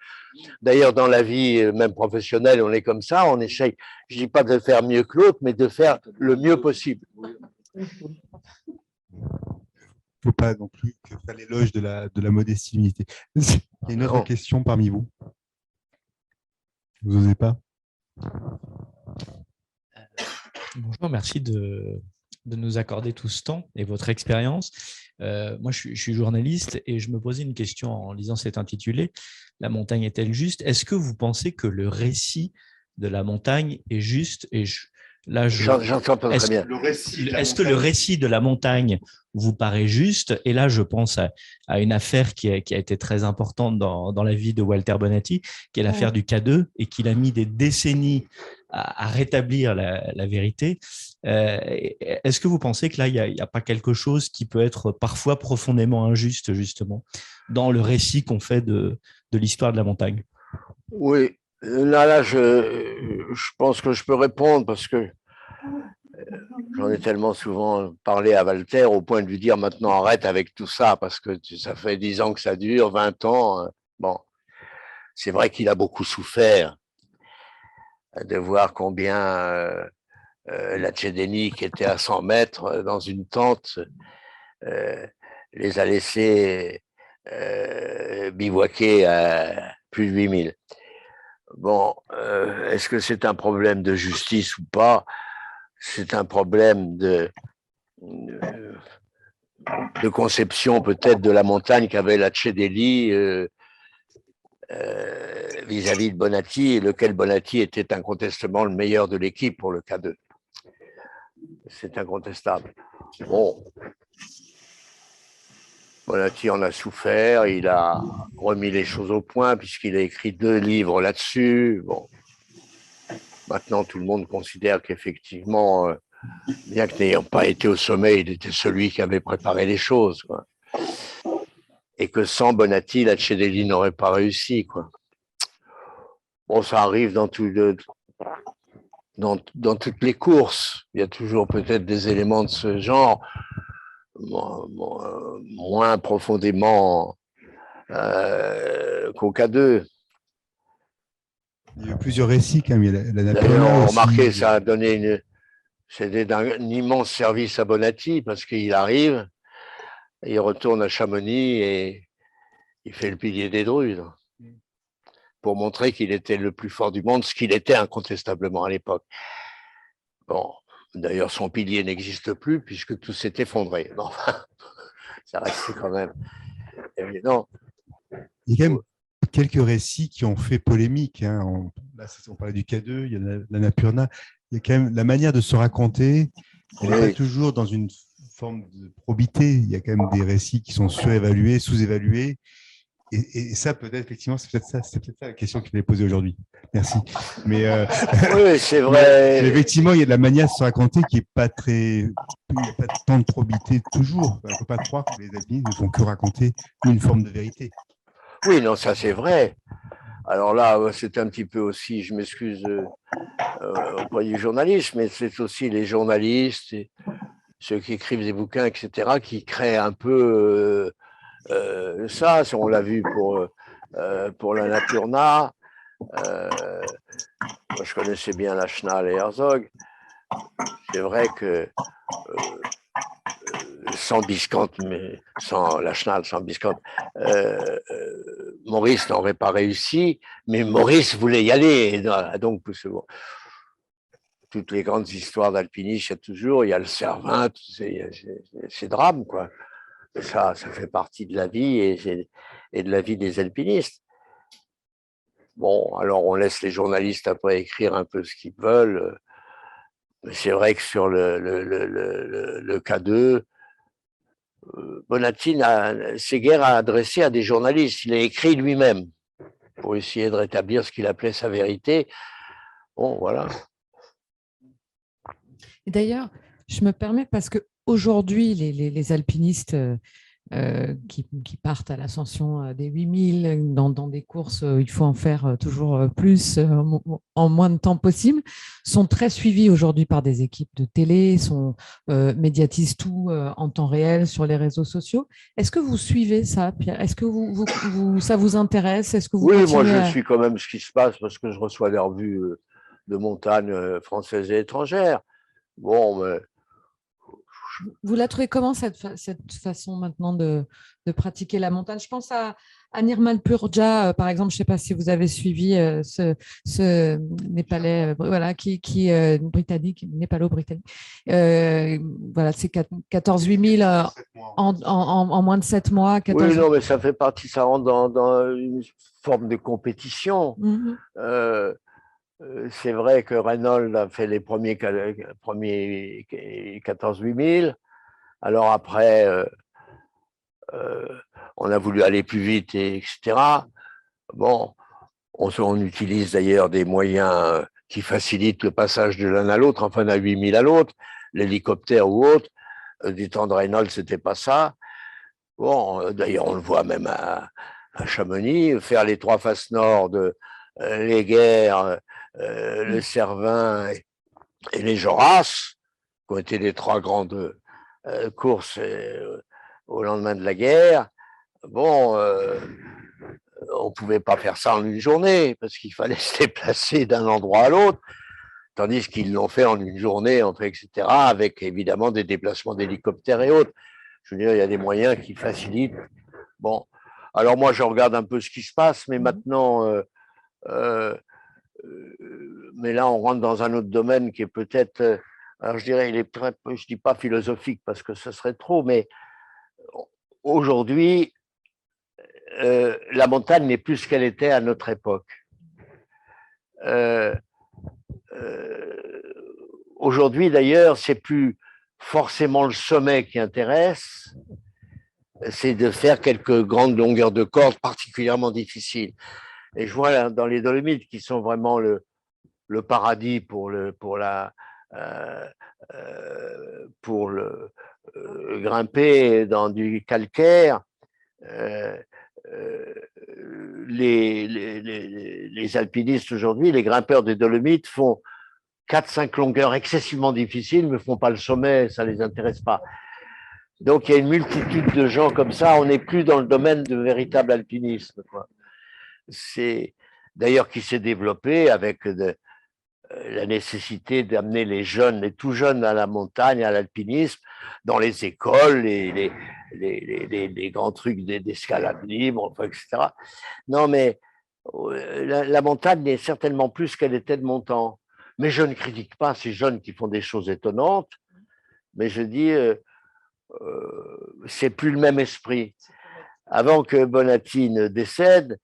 D'ailleurs, dans la vie, même professionnelle, on est comme ça. On essaye, je ne dis pas de faire mieux que l'autre, mais de faire le mieux possible. Il ne faut pas non plus faire l'éloge de la modestie et l'humilité. Il y a une autre question parmi vous. Vous n'osez pas? Bonjour, merci de nous accorder tout ce temps et votre expérience. Moi, je suis journaliste et je me posais une question en lisant cet intitulé. La montagne est-elle juste? Est-ce que vous pensez que le récit de la montagne est juste? Et j'entends pas très bien. Est-ce que le récit de la montagne vous paraît juste? Et là, je pense à une affaire qui a été très importante dans la vie de Walter Bonatti, qui est l'affaire du K2, et qu'il a mis des décennies à rétablir la vérité. Est-ce que vous pensez que là, il n'y a pas quelque chose qui peut être parfois profondément injuste, justement, dans le récit qu'on fait de l'histoire de la montagne? Oui, là, je pense que je peux répondre parce que j'en ai tellement souvent parlé à Walter au point de lui dire maintenant arrête avec tout ça parce que ça fait 10 ans que ça dure, 20 ans. Bon, c'est vrai qu'il a beaucoup souffert de voir combien la Tchédénie, qui était à 100 mètres dans une tente, les a laissés bivouaquer à plus de 8000. Bon, est-ce que c'est un problème de justice ou pas? C'est un problème de conception peut-être de la montagne qu'avait la Tchédélie vis-à-vis de Bonatti, lequel Bonatti était incontestablement le meilleur de l'équipe pour le K2. C'est incontestable. Bon, Bonatti en a souffert, il a remis les choses au point puisqu'il a écrit 2 livres là-dessus. Bon, maintenant tout le monde considère qu'effectivement, bien que n'ayant pas été au sommet, il était celui qui avait préparé les choses, quoi. Et que sans Bonatti, la Tchédélie n'aurait pas réussi, quoi. Bon, ça arrive dans toutes les courses. Il y a toujours peut-être des éléments de ce genre, moins profondément qu'au K2. Il y a eu plusieurs récits quand même. Il y a la D'ailleurs, remarquez, ça a donné c'était d'un immense service à Bonatti parce qu'il arrive, il retourne à Chamonix et il fait le pilier des Druides pour montrer qu'il était le plus fort du monde, ce qu'il était incontestablement à l'époque. Bon, d'ailleurs, son pilier n'existe plus puisque tout s'est effondré. Bon, enfin, ça reste quand même évident. Il y a quand même quelques récits qui ont fait polémique. Hein. On parlait du K2, il y a l'Annapurna. Il y a quand même la manière de se raconter. Elle n'est pas toujours dans une forme de probité. Il y a quand même des récits qui sont surévalués, sous-évalués. Et ça, peut-être, effectivement, c'est peut-être ça la question qu'il avait posée aujourd'hui. Merci. Mais, oui, c'est vrai. Mais effectivement, il y a de la manière de se raconter qui n'est pas très. Il n'y a pas tant de probité toujours. On ne peut pas croire que les alpinistes ne font que raconter une forme de vérité. Oui, non, ça c'est vrai. Alors là, c'est un petit peu aussi, je m'excuse auprès du journaliste, mais c'est aussi les journalistes, et ceux qui écrivent des bouquins, etc., qui créent un peu ça. On l'a vu pour l'Annapurna. Moi, je connaissais bien Lachenal et Herzog. C'est vrai que sans Biscante, mais sans Lachenal, sans Biscante, Maurice n'aurait pas réussi, mais Maurice voulait y aller. Donc, toutes les grandes histoires d'alpinistes, il y a le Cervin, ces drames, quoi. Ça fait partie de la vie et de la vie des alpinistes. Bon, alors on laisse les journalistes après écrire un peu ce qu'ils veulent. Mais c'est vrai que sur le K2, Bonatti s'est guère adressé à des journalistes. Il a écrit lui-même pour essayer de rétablir ce qu'il appelait sa vérité. Bon, voilà. Et d'ailleurs, je me permets parce qu'aujourd'hui, les alpinistes qui partent à l'ascension des 8000 dans des courses, il faut en faire toujours plus en moins de temps possible, sont très suivis aujourd'hui par des équipes de télé, médiatisent tout en temps réel sur les réseaux sociaux. Est-ce que vous suivez ça, Pierre? Est-ce que ça vous intéresse? Est-ce que vous Oui, moi continuez je suis quand même ce qui se passe parce que je reçois des revues de montagne françaises et étrangères. Bon, mais Vous la trouvez comment, cette façon maintenant de pratiquer la montagne? Je pense à Nirmal Purja, par exemple. Je ne sais pas si vous avez suivi ce Népalais, voilà, qui britannique, népalo-britannique. Voilà, c'est 14 000 en moins de 7 mois. 14... oui, non, mais ça fait partie, ça rentre dans une forme de compétition. Mhm. C'est vrai que Reynolds a fait les premiers 14 000. Alors après, on a voulu aller plus vite, etc. Bon, on utilise d'ailleurs des moyens qui facilitent le passage de l'un à l'autre, enfin d'un 8000 à l'autre, l'hélicoptère ou autre. Du temps de Reynolds, c'était pas ça. Bon, d'ailleurs, on le voit même à Chamonix, faire les 3 faces nord de les Guers, le Cervin et les Joras, qui ont été les 3 grandes courses au lendemain de la guerre. Bon, on ne pouvait pas faire ça en une journée parce qu'il fallait se déplacer d'un endroit à l'autre, tandis qu'ils l'ont fait en une journée, etc., avec évidemment des déplacements d'hélicoptères et autres. Je veux dire, il y a des moyens qui facilitent. Bon, alors moi, je regarde un peu ce qui se passe, mais maintenant, mais là, on rentre dans un autre domaine qui est peut-être, alors je dirais, il est très, je dis pas philosophique parce que ce serait trop, mais aujourd'hui, la montagne n'est plus ce qu'elle était à notre époque. Aujourd'hui, d'ailleurs, c'est plus forcément le sommet qui intéresse, c'est de faire quelques grandes longueurs de corde particulièrement difficiles. Et je vois là, dans les Dolomites, qui sont vraiment le paradis pour le grimper dans du calcaire, les alpinistes aujourd'hui, les grimpeurs des Dolomites font 4-5 longueurs excessivement difficiles, ne font pas le sommet, ça ne les intéresse pas. Donc il y a une multitude de gens comme ça, on n'est plus dans le domaine de véritable alpinisme, quoi. C'est d'ailleurs qui s'est développé avec la nécessité d'amener les jeunes, les tout jeunes à la montagne, à l'alpinisme, dans les écoles, les grands trucs d'escalade libre, enfin, etc. Non, mais la montagne n'est certainement plus ce qu'elle était de mon temps. Mais je ne critique pas ces jeunes qui font des choses étonnantes, mais je dis, c'est plus le même esprit. Avant que Bonatti ne décède,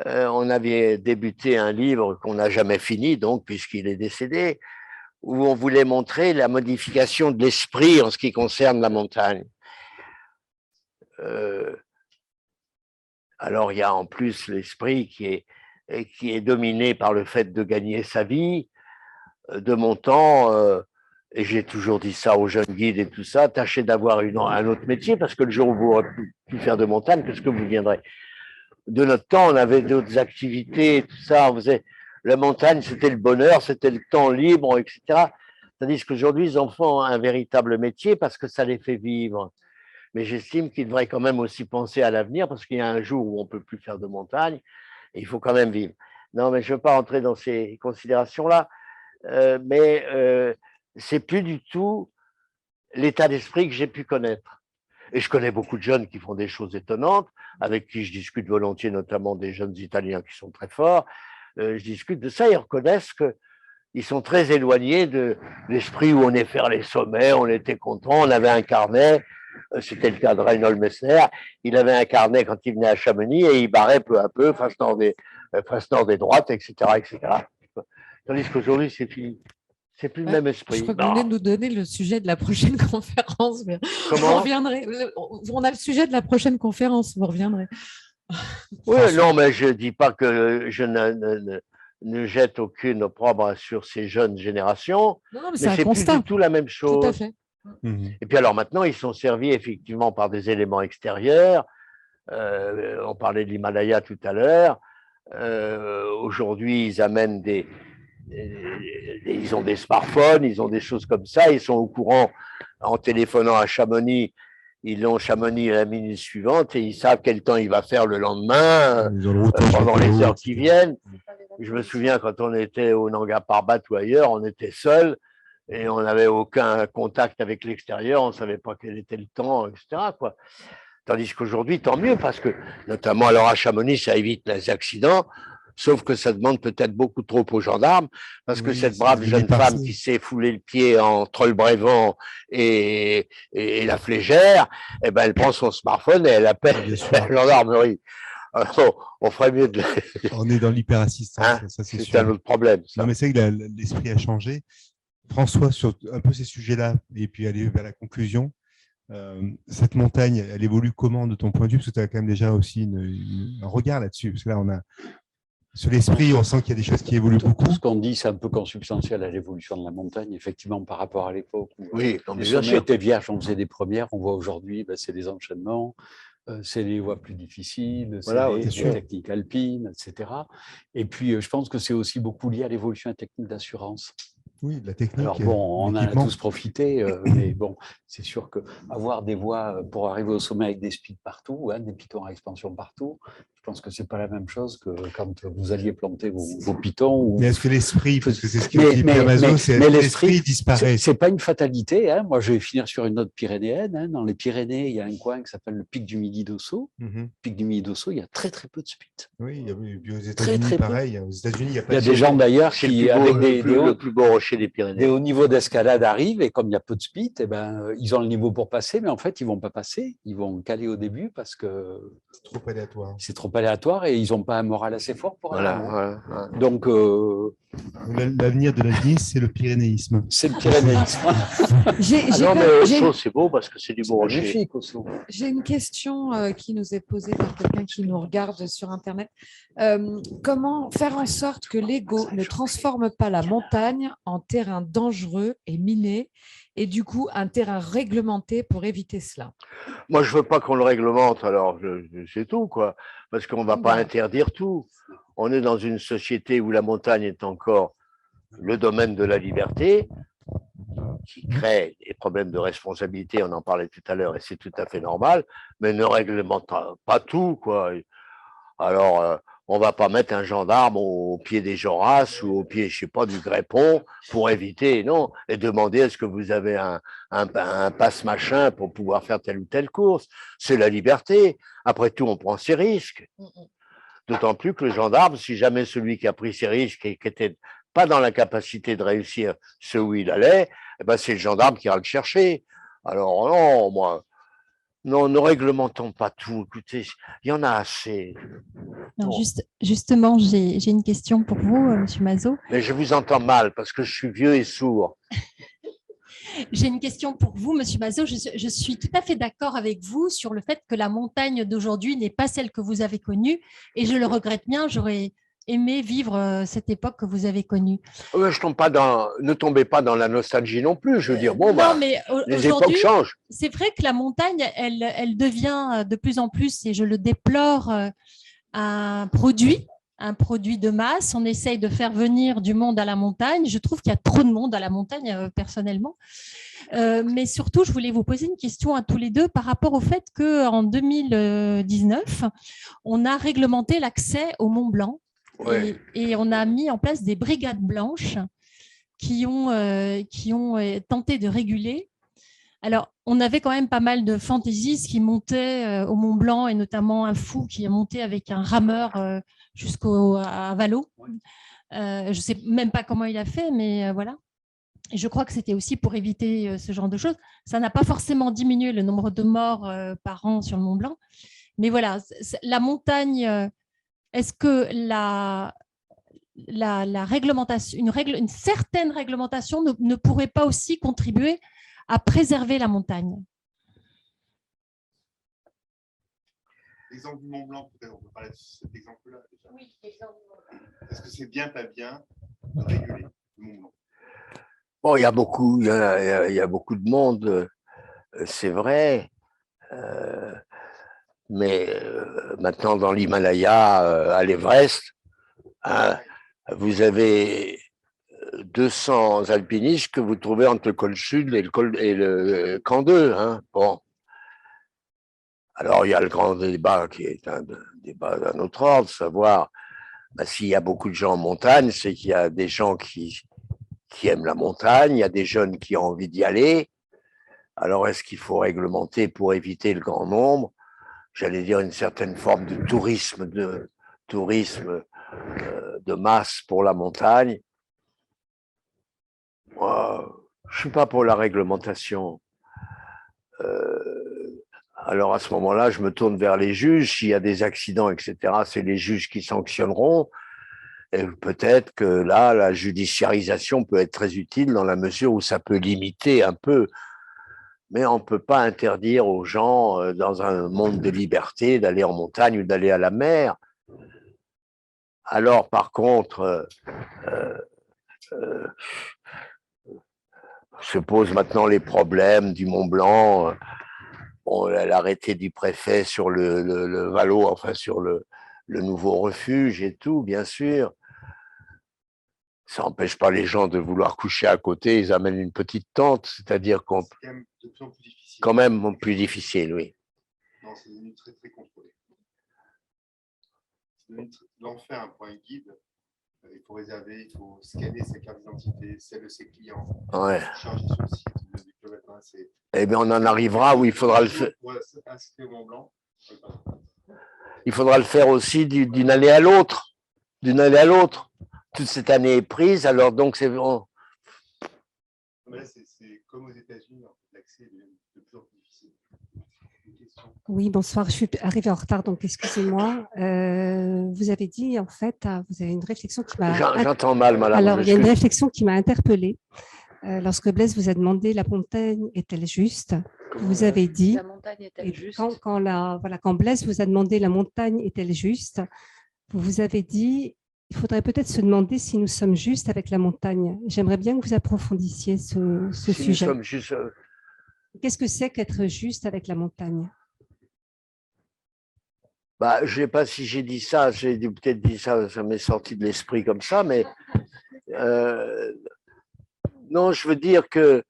on avait débuté un livre qu'on n'a jamais fini, donc, puisqu'il est décédé, où on voulait montrer la modification de l'esprit en ce qui concerne la montagne. Alors, il y a en plus l'esprit qui est dominé par le fait de gagner sa vie. De mon temps, et j'ai toujours dit ça aux jeunes guides et tout ça, tâchez d'avoir un autre métier, parce que le jour où vous aurez pu faire de montagne, qu'est-ce que vous viendrez? De notre temps, on avait d'autres activités, tout ça. On faisait la montagne, c'était le bonheur, c'était le temps libre, etc. Tandis qu'aujourd'hui, les enfants ont un véritable métier parce que ça les fait vivre. Mais j'estime qu'ils devraient quand même aussi penser à l'avenir parce qu'il y a un jour où on ne peut plus faire de montagne et il faut quand même vivre. Non, mais je ne veux pas entrer dans ces considérations-là, mais c'est plus du tout l'état d'esprit que j'ai pu connaître. Et je connais beaucoup de jeunes qui font des choses étonnantes, avec qui je discute volontiers, notamment des jeunes Italiens qui sont très forts. Je discute de ça, ils reconnaissent qu'ils sont très éloignés de l'esprit où on est faire les sommets, on était content, on avait un carnet, c'était le cas de Reinhold Messner, il avait un carnet quand il venait à Chamonix et il barrait peu à peu, face nord des droites, etc., etc. Tandis qu'aujourd'hui, c'est fini. C'est plus le même esprit. Je crois que vous venez de nous donner le sujet de la prochaine conférence. Mais Comment? vous reviendrez. On a le sujet de la prochaine conférence, vous reviendrez. Oui, non, mais je ne dis pas que je ne jette aucune opprobre sur ces jeunes générations, Non, mais mais c'est un c'est plus constat. du tout la même Tout à chose. fait. Et puis alors maintenant, ils sont servis effectivement par des éléments extérieurs. On parlait de l'Himalaya tout à l'heure. Aujourd'hui, ils amènent ils ont des smartphones, ils ont des choses comme ça. Ils sont au courant en téléphonant à Chamonix. Ils ont Chamonix à la minute suivante et ils savent quel temps il va faire le lendemain, pendant les heures qui viennent. Je me souviens quand on était au Nanga Parbat ou ailleurs, on était seuls et on n'avait aucun contact avec l'extérieur, on ne savait pas quel était le temps, etc., quoi. Tandis qu'aujourd'hui, tant mieux, parce que, notamment alors à Chamonix, ça évite les accidents, sauf que ça demande peut-être beaucoup trop aux gendarmes, parce que cette brave jeune femme qui s'est foulé le pied entre le Brévent et la Flégère, eh ben, elle prend son smartphone et elle appelle la gendarmerie. Alors, on ferait mieux de… On est dans l'hyperassistance, hein, ça c'est sûr. C'est un autre problème. Ça. Non, mais c'est vrai que l'esprit a changé. François, sur un peu ces sujets-là, et puis aller vers la conclusion, cette montagne, elle évolue comment de ton point de vue? Parce que tu as quand même déjà aussi un regard là-dessus. Parce que là, on a sur l'esprit, on sent qu'il y a des choses qui évoluent beaucoup. Tout ce qu'on dit, c'est un peu consubstantiel à l'évolution de la montagne, effectivement, par rapport à l'époque où oui, les sommets étaient vierges, on faisait des premières. On voit aujourd'hui, c'est des enchaînements, c'est les voies plus difficiles, voilà, c'est les techniques alpines, etc. Et puis, je pense que c'est aussi beaucoup lié à l'évolution des techniques d'assurance. Oui, de la technique. Alors bon, on en a tous profité, mais bon, c'est sûr qu'avoir des voies pour arriver au sommet avec des speeds partout, hein, des pitons à expansion partout, je pense que c'est pas la même chose que quand vous alliez planter vos pitons. Mais est-ce que l'esprit, parce que c'est ce que dit Pierre Mazot, c'est l'esprit disparaît. C'est pas une fatalité. Hein. Moi, je vais finir sur une note pyrénéenne. Hein. Dans les Pyrénées, il y a un coin qui s'appelle le pic du Midi d'Ossau. Le pic du Midi d'Ossau, il y a très très peu de speeds. Oui, aux États-Unis, pareil. Aux États-Unis, il y a pas. Il y a des gens d'ailleurs qui, avec le plus beau rocher des Pyrénées, des hauts niveaux d'escalade arrivent et comme il y a peu de speed, eh ben, ils ont le niveau pour passer, mais en fait, ils vont pas passer. Ils vont caler au début parce que c'est trop aléatoire. C'est trop aléatoire et ils n'ont pas un moral assez fort pour aller. Voilà. Donc, l'avenir de l'alpinisme, c'est le pyrénéisme. C'est le pyrénéisme. C'est beau parce que c'est du beau rocher. J'ai une question qui nous est posée par quelqu'un qui nous regarde sur Internet. Comment faire en sorte que l'ego ne transforme pas la montagne en terrain dangereux et miné et du coup un terrain réglementé pour éviter cela? Moi, je veux pas qu'on le réglemente, alors c'est tout, quoi, parce qu'on va pas interdire tout. On est dans une société où la montagne est encore le domaine de la liberté, qui crée des problèmes de responsabilité, on en parlait tout à l'heure, et c'est tout à fait normal, mais ne réglemente pas tout, quoi. Alors, on va pas mettre un gendarme au pied des Jorasses ou au pied, je sais pas, du Grépon pour éviter, non, et demander est-ce que vous avez un passe machin pour pouvoir faire telle ou telle course. C'est la liberté. Après tout, on prend ses risques. D'autant plus que le gendarme, si jamais celui qui a pris ses risques et qui était pas dans la capacité de réussir ce où il allait, eh ben c'est le gendarme qui ira le chercher. Alors non, moi, non, ne réglementons pas tout. Écoutez, il y en a assez. Non, justement, j'ai une question pour vous, Monsieur Mazot. Mais je vous entends mal parce que je suis vieux et sourd. J'ai une question pour vous, Monsieur Mazot. Je suis tout à fait d'accord avec vous sur le fait que la montagne d'aujourd'hui n'est pas celle que vous avez connue et je le regrette bien. J'aurais aimé vivre cette époque que vous avez connue. Ne tombez pas dans la nostalgie non plus. Je veux dire, bon, non, mais les époques changent. C'est vrai que la montagne, elle devient de plus en plus, et je le déplore, un produit de masse. On essaye de faire venir du monde à la montagne. Je trouve qu'il y a trop de monde à la montagne, personnellement. Mais surtout, je voulais vous poser une question à tous les deux par rapport au fait qu'en 2019, on a réglementé l'accès au Mont Blanc. Ouais. Et on a mis en place des brigades blanches qui ont tenté de réguler. Alors, on avait quand même pas mal de fantaisistes qui montaient au Mont Blanc, et notamment un fou qui est monté avec un rameur jusqu'à Valo. Je ne sais même pas comment il a fait, mais voilà. Et je crois que c'était aussi pour éviter ce genre de choses. Ça n'a pas forcément diminué le nombre de morts par an sur le Mont Blanc. Mais voilà, la montagne, est-ce que la réglementation, une certaine réglementation ne pourrait pas aussi contribuer à préserver la montagne? L'exemple du Mont Blanc, peut-être, on peut parler de cet exemple-là. Oui, l'exemple du Mont Blanc. Est-ce que c'est bien, pas bien de réguler le Mont Blanc? Bon, il y a beaucoup de monde, c'est vrai. Mais maintenant, dans l'Himalaya, à l'Everest, hein, vous avez 200 alpinistes que vous trouvez entre le col sud et le camp 2. Hein. Bon. Alors, il y a le grand débat qui est un débat d'un autre ordre, savoir s'il y a beaucoup de gens en montagne, c'est qu'il y a des gens qui aiment la montagne, il y a des jeunes qui ont envie d'y aller. Alors, est-ce qu'il faut réglementer pour éviter le grand nombre? J'allais dire une certaine forme de tourisme de masse pour la montagne. Moi, je ne suis pas pour la réglementation. Alors à ce moment-là, je me tourne vers les juges. S'il y a des accidents, etc., c'est les juges qui sanctionneront. Et peut-être que là, la judiciarisation peut être très utile dans la mesure où ça peut limiter un peu. Mais on ne peut pas interdire aux gens, dans un monde de liberté, d'aller en montagne ou d'aller à la mer. Alors, par contre, se posent maintenant les problèmes du Mont Blanc. Bon, l'arrêté du préfet sur le Valo, enfin sur le nouveau refuge et tout, bien sûr. Ça n'empêche pas les gens de vouloir coucher à côté, ils amènent une petite tente, c'est-à-dire qu'on quand même plus difficile, oui. Non, c'est devenu très très contrôlé. C'est devenu l'enfer pour un guide. Il faut réserver, il faut scanner sa carte d'identité, celle de ses clients, Ouais. charger sur le site du Club Alpin. Eh bien, on en arrivera où il faudra le faire. Il faudra le faire aussi d'une année à l'autre. D'une année à l'autre. Toute cette année est prise, alors donc c'est bon. C'est comme aux États-Unis, l'accès est de plus en plus difficile. Oui, bonsoir. Je suis arrivée en retard, donc excusez-moi. Vous avez dit, en fait, vous avez une réflexion qui m'a… J'entends mal, madame. Alors, il y a une réflexion qui m'a interpellée. Lorsque Blaise vous a demandé la montagne est-elle juste, vous avez dit… La montagne est-elle juste? Quand Blaise vous a demandé la montagne est-elle juste, vous avez dit… Il faudrait peut-être se demander si nous sommes justes avec la montagne. J'aimerais bien que vous approfondissiez ce sujet. Nous sommes juste… Qu'est-ce que c'est qu'être juste avec la montagne? Je ne sais pas si j'ai dit ça, j'ai peut-être dit ça, ça m'est sorti de l'esprit comme ça, mais non, je veux dire que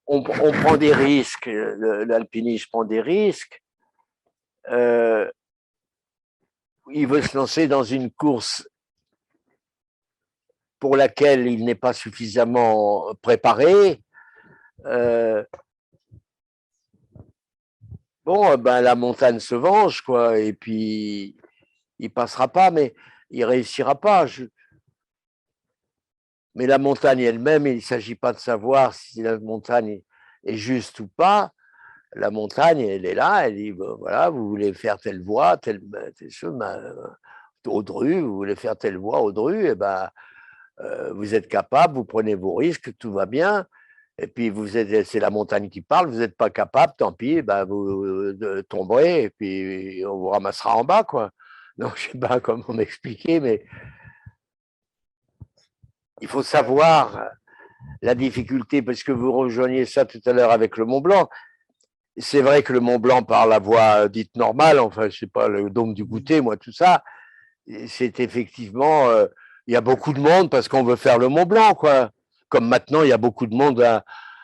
on prend des risques, l'alpiniste prend des risques. Il veut se lancer dans une course pour laquelle il n'est pas suffisamment préparé. La montagne se venge, quoi, et puis il passera pas, mais il réussira pas. Mais la montagne elle-même, il ne s'agit pas de savoir si la montagne est juste ou pas. La montagne, elle est là, elle dit, voilà, vous voulez faire telle voie, telle chose, au Dru, vous voulez faire telle voie au Dru, et vous êtes capable, vous prenez vos risques, tout va bien. Et puis, c'est la montagne qui parle, vous n'êtes pas capable, tant pis, vous tomberez, et puis on vous ramassera en bas, quoi. Donc, je ne sais pas comment m'expliquer, mais il faut savoir la difficulté, parce que vous rejoignez ça tout à l'heure avec le Mont Blanc. C'est vrai que le Mont Blanc, par la voie dite normale, enfin, je ne sais pas, le dôme du Goûter, moi, tout ça, c'est effectivement, il y a beaucoup de monde parce qu'on veut faire le Mont Blanc, quoi. Comme maintenant, il y a beaucoup de monde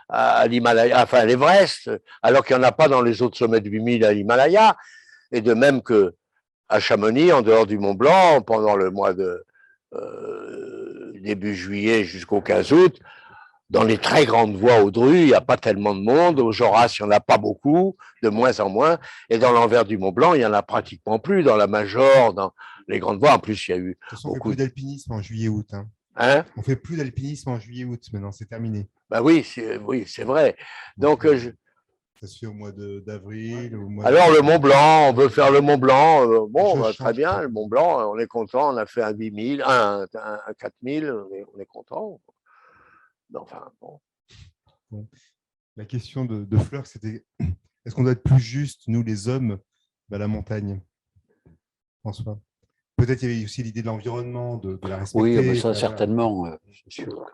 à l'Himalaya, enfin à l'Everest, alors qu'il n'y en a pas dans les autres sommets de 8000 à l'Himalaya. Et de même qu'à Chamonix, en dehors du Mont Blanc, pendant le mois de début juillet jusqu'au 15 août, dans les très grandes voies au Dru, il n'y a pas tellement de monde. Au Joras, il n'y en a pas beaucoup, de moins en moins. Et dans l'envers du Mont Blanc, il n'y en a pratiquement plus. Dans la Major, dans les grandes voies, en plus, il y a eu. De toute façon, on ne fait plus d'alpinisme en juillet-août. Hein? On ne fait plus d'alpinisme en juillet-août, maintenant, c'est terminé. Oui, c'est vrai. Donc, ça se fait au mois d'avril. Alors, le Mont Blanc, on veut faire le Mont Blanc. Très bien, le Mont Blanc, on est content. On a fait un 8000, un 4000, on est content. Enfin, bon. La question de Fleur, c'était est-ce qu'on doit être plus juste, nous les hommes, à la montagne, François? Peut-être il y avait aussi l'idée de l'environnement, de la respecter. Oui, ça certainement, c'est sûr.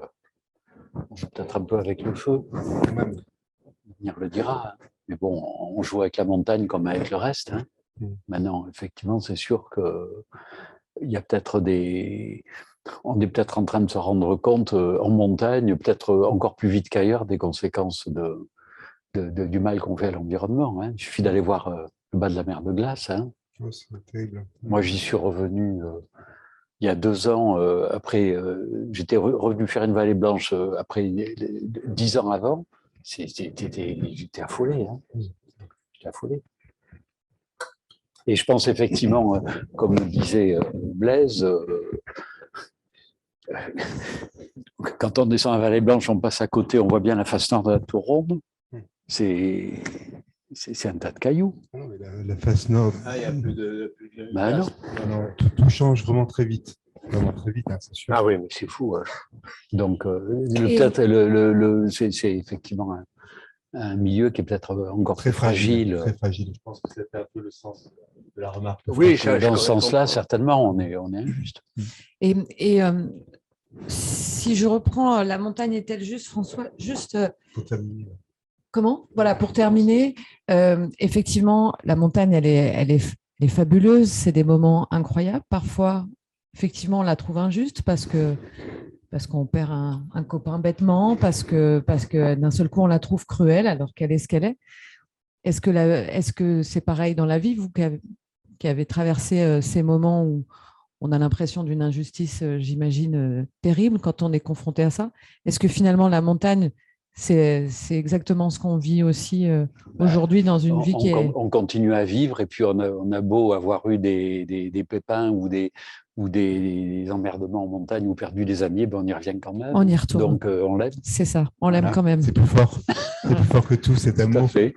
On joue peut-être un peu avec le feu. L'avenir le dira. Hein. Mais bon, on joue avec la montagne comme avec le reste. Hein. Maintenant, effectivement, c'est sûr qu'il y a peut-être des... On est peut-être en train de se rendre compte en montagne, peut-être encore plus vite qu'ailleurs, des conséquences du mal qu'on fait à l'environnement. Hein. Il suffit d'aller voir le bas de la mer de glace. Hein. Oh, c'est terrible. Moi, j'y suis revenu il y a 2 ans. Après, j'étais revenu faire une vallée blanche après 10 ans avant. J'étais affolé. Hein. J'étais affolé. Et je pense effectivement, comme le disait Blaise, quand on descend à Vallée Blanche, on passe à côté, on voit bien la face nord de la tour ronde. C'est un tas de cailloux. Non, mais la face nord. Ah, il n'y a plus de. Ben non. Non, tout change vraiment très vite. Vraiment très vite, hein, c'est sûr. Ah oui, mais c'est fou. Hein. Donc, c'est effectivement un milieu qui est peut-être encore très fragile. Très fragile. Je pense que c'était un peu le sens de la remarque. Oui, dans ce sens-là, certainement, on est injuste. Et si je reprends La montagne est-elle juste, François, juste Pour terminer. comment? Voilà, pour terminer, effectivement, la montagne, elle est fabuleuse, c'est des moments incroyables. Parfois, effectivement, on la trouve injuste parce qu'on perd un copain bêtement, parce que d'un seul coup, on la trouve cruelle alors qu'elle est ce qu'elle est. Est-ce que c'est pareil dans la vie, vous qui avez traversé ces moments où on a l'impression d'une injustice, j'imagine, terrible quand on est confronté à ça? Est-ce que finalement, la montagne, c'est exactement ce qu'on vit aussi aujourd'hui dans une vie qui est… On continue à vivre et puis on a beau avoir eu des pépins ou des emmerdements en montagne ou perdu des amis, ben on y revient quand même. On y retourne. Donc on l'aime. C'est ça, on l'aime quand même. C'est plus fort. C'est plus fort que tout, cet Tout à amour. fait.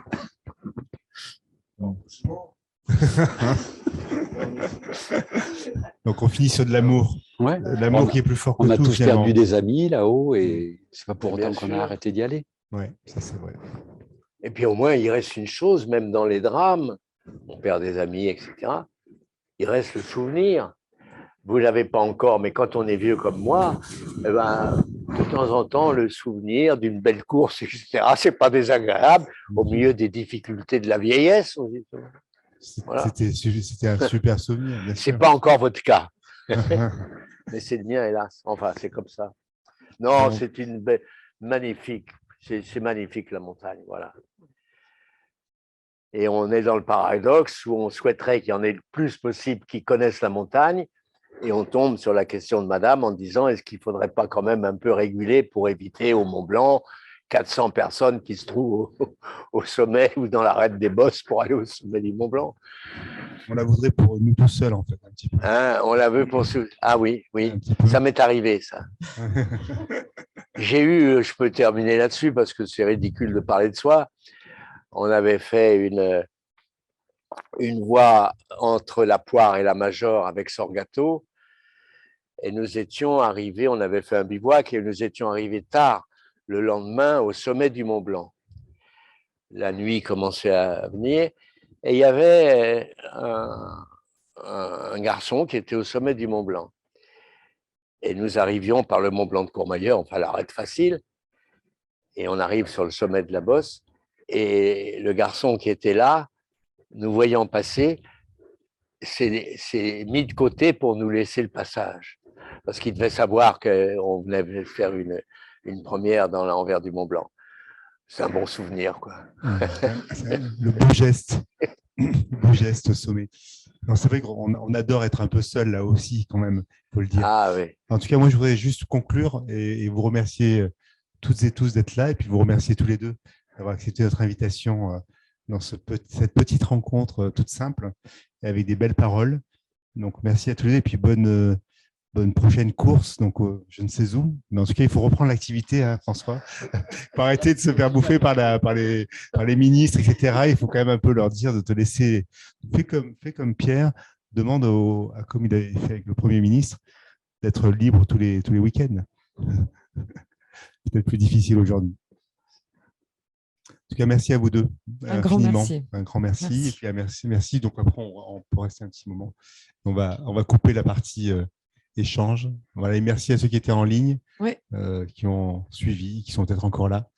Donc on finit sur de l'amour. Ouais. L'amour qui est plus fort que tout. On a tous finalement. perdu des amis là-haut et c'est pas pour Bien autant qu'on sûr. a arrêté d'y aller. Ouais, ça c'est vrai. Et puis au moins, il reste une chose, même dans les drames, on perd des amis, etc. Il reste le souvenir. Vous ne l'avez pas encore, mais quand on est vieux comme moi, eh ben, de temps en temps, le souvenir d'une belle course, etc., c'est pas désagréable au milieu des difficultés de la vieillesse. Voilà. C'était un super souvenir. Bien C'est sûr. pas encore votre cas, mais c'est le mien, hélas. Enfin, c'est comme ça. Non, Bon. c'est une magnifique. C'est magnifique la montagne, voilà. Et on est dans le paradoxe où on souhaiterait qu'il y en ait le plus possible qui connaissent la montagne, et on tombe sur la question de Madame en disant est-ce qu'il ne faudrait pas quand même un peu réguler pour éviter au Mont Blanc 400 personnes qui se trouvent au sommet ou dans l'arête des bosses pour aller au sommet du Mont Blanc. On la voudrait pour nous tout seuls, en fait, un petit peu. Hein, on la veut pour… Ah oui, oui, Un petit peu. ça m'est arrivé, ça. J'ai eu, je peux terminer là-dessus parce que c'est ridicule de parler de soi, on avait fait une voie entre la Poire et la Major avec Sorgato et nous étions arrivés, on avait fait un bivouac et nous étions arrivés tard le lendemain au sommet du Mont Blanc. La nuit commençait à venir et il y avait un garçon qui était au sommet du Mont Blanc. Et nous arrivions par le Mont Blanc de Courmayeur, enfin l'arête facile, et on arrive sur le sommet de la Bosse. Et le garçon qui était là, nous voyant passer, s'est mis de côté pour nous laisser le passage. Parce qu'il devait savoir qu'on venait faire une première dans l'envers du Mont Blanc. C'est un bon souvenir, quoi. Le beau geste. Le beau geste au sommet. Non, c'est vrai qu'on adore être un peu seul là aussi, quand même, il faut le dire. Ah oui. En tout cas, moi, je voudrais juste conclure et vous remercier toutes et tous d'être là et puis vous remercier tous les deux d'avoir accepté notre invitation dans cette petite rencontre toute simple et avec des belles paroles. Donc, merci à tous les deux et puis bonne prochaine course. Donc, je ne sais où, mais en tout cas, il faut reprendre l'activité, hein, François. Il faut arrêter de se faire bouffer par les ministres, etc. Il faut quand même un peu leur dire de te laisser. Fais comme Pierre, demande comme il avait fait avec le Premier ministre, d'être libre tous les week-ends. C'est peut-être plus difficile aujourd'hui. En tout cas, merci à vous deux. Un grand merci. Un grand merci. Merci. Et puis, merci. Donc après, on peut rester un petit moment. On va couper la partie échange. Voilà, et merci à ceux qui étaient en ligne, Oui. qui ont suivi, qui sont peut-être encore là.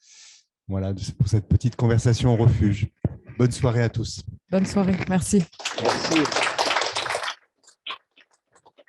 Voilà, pour cette petite conversation au refuge. Bonne soirée à tous. Bonne soirée. Merci. Merci.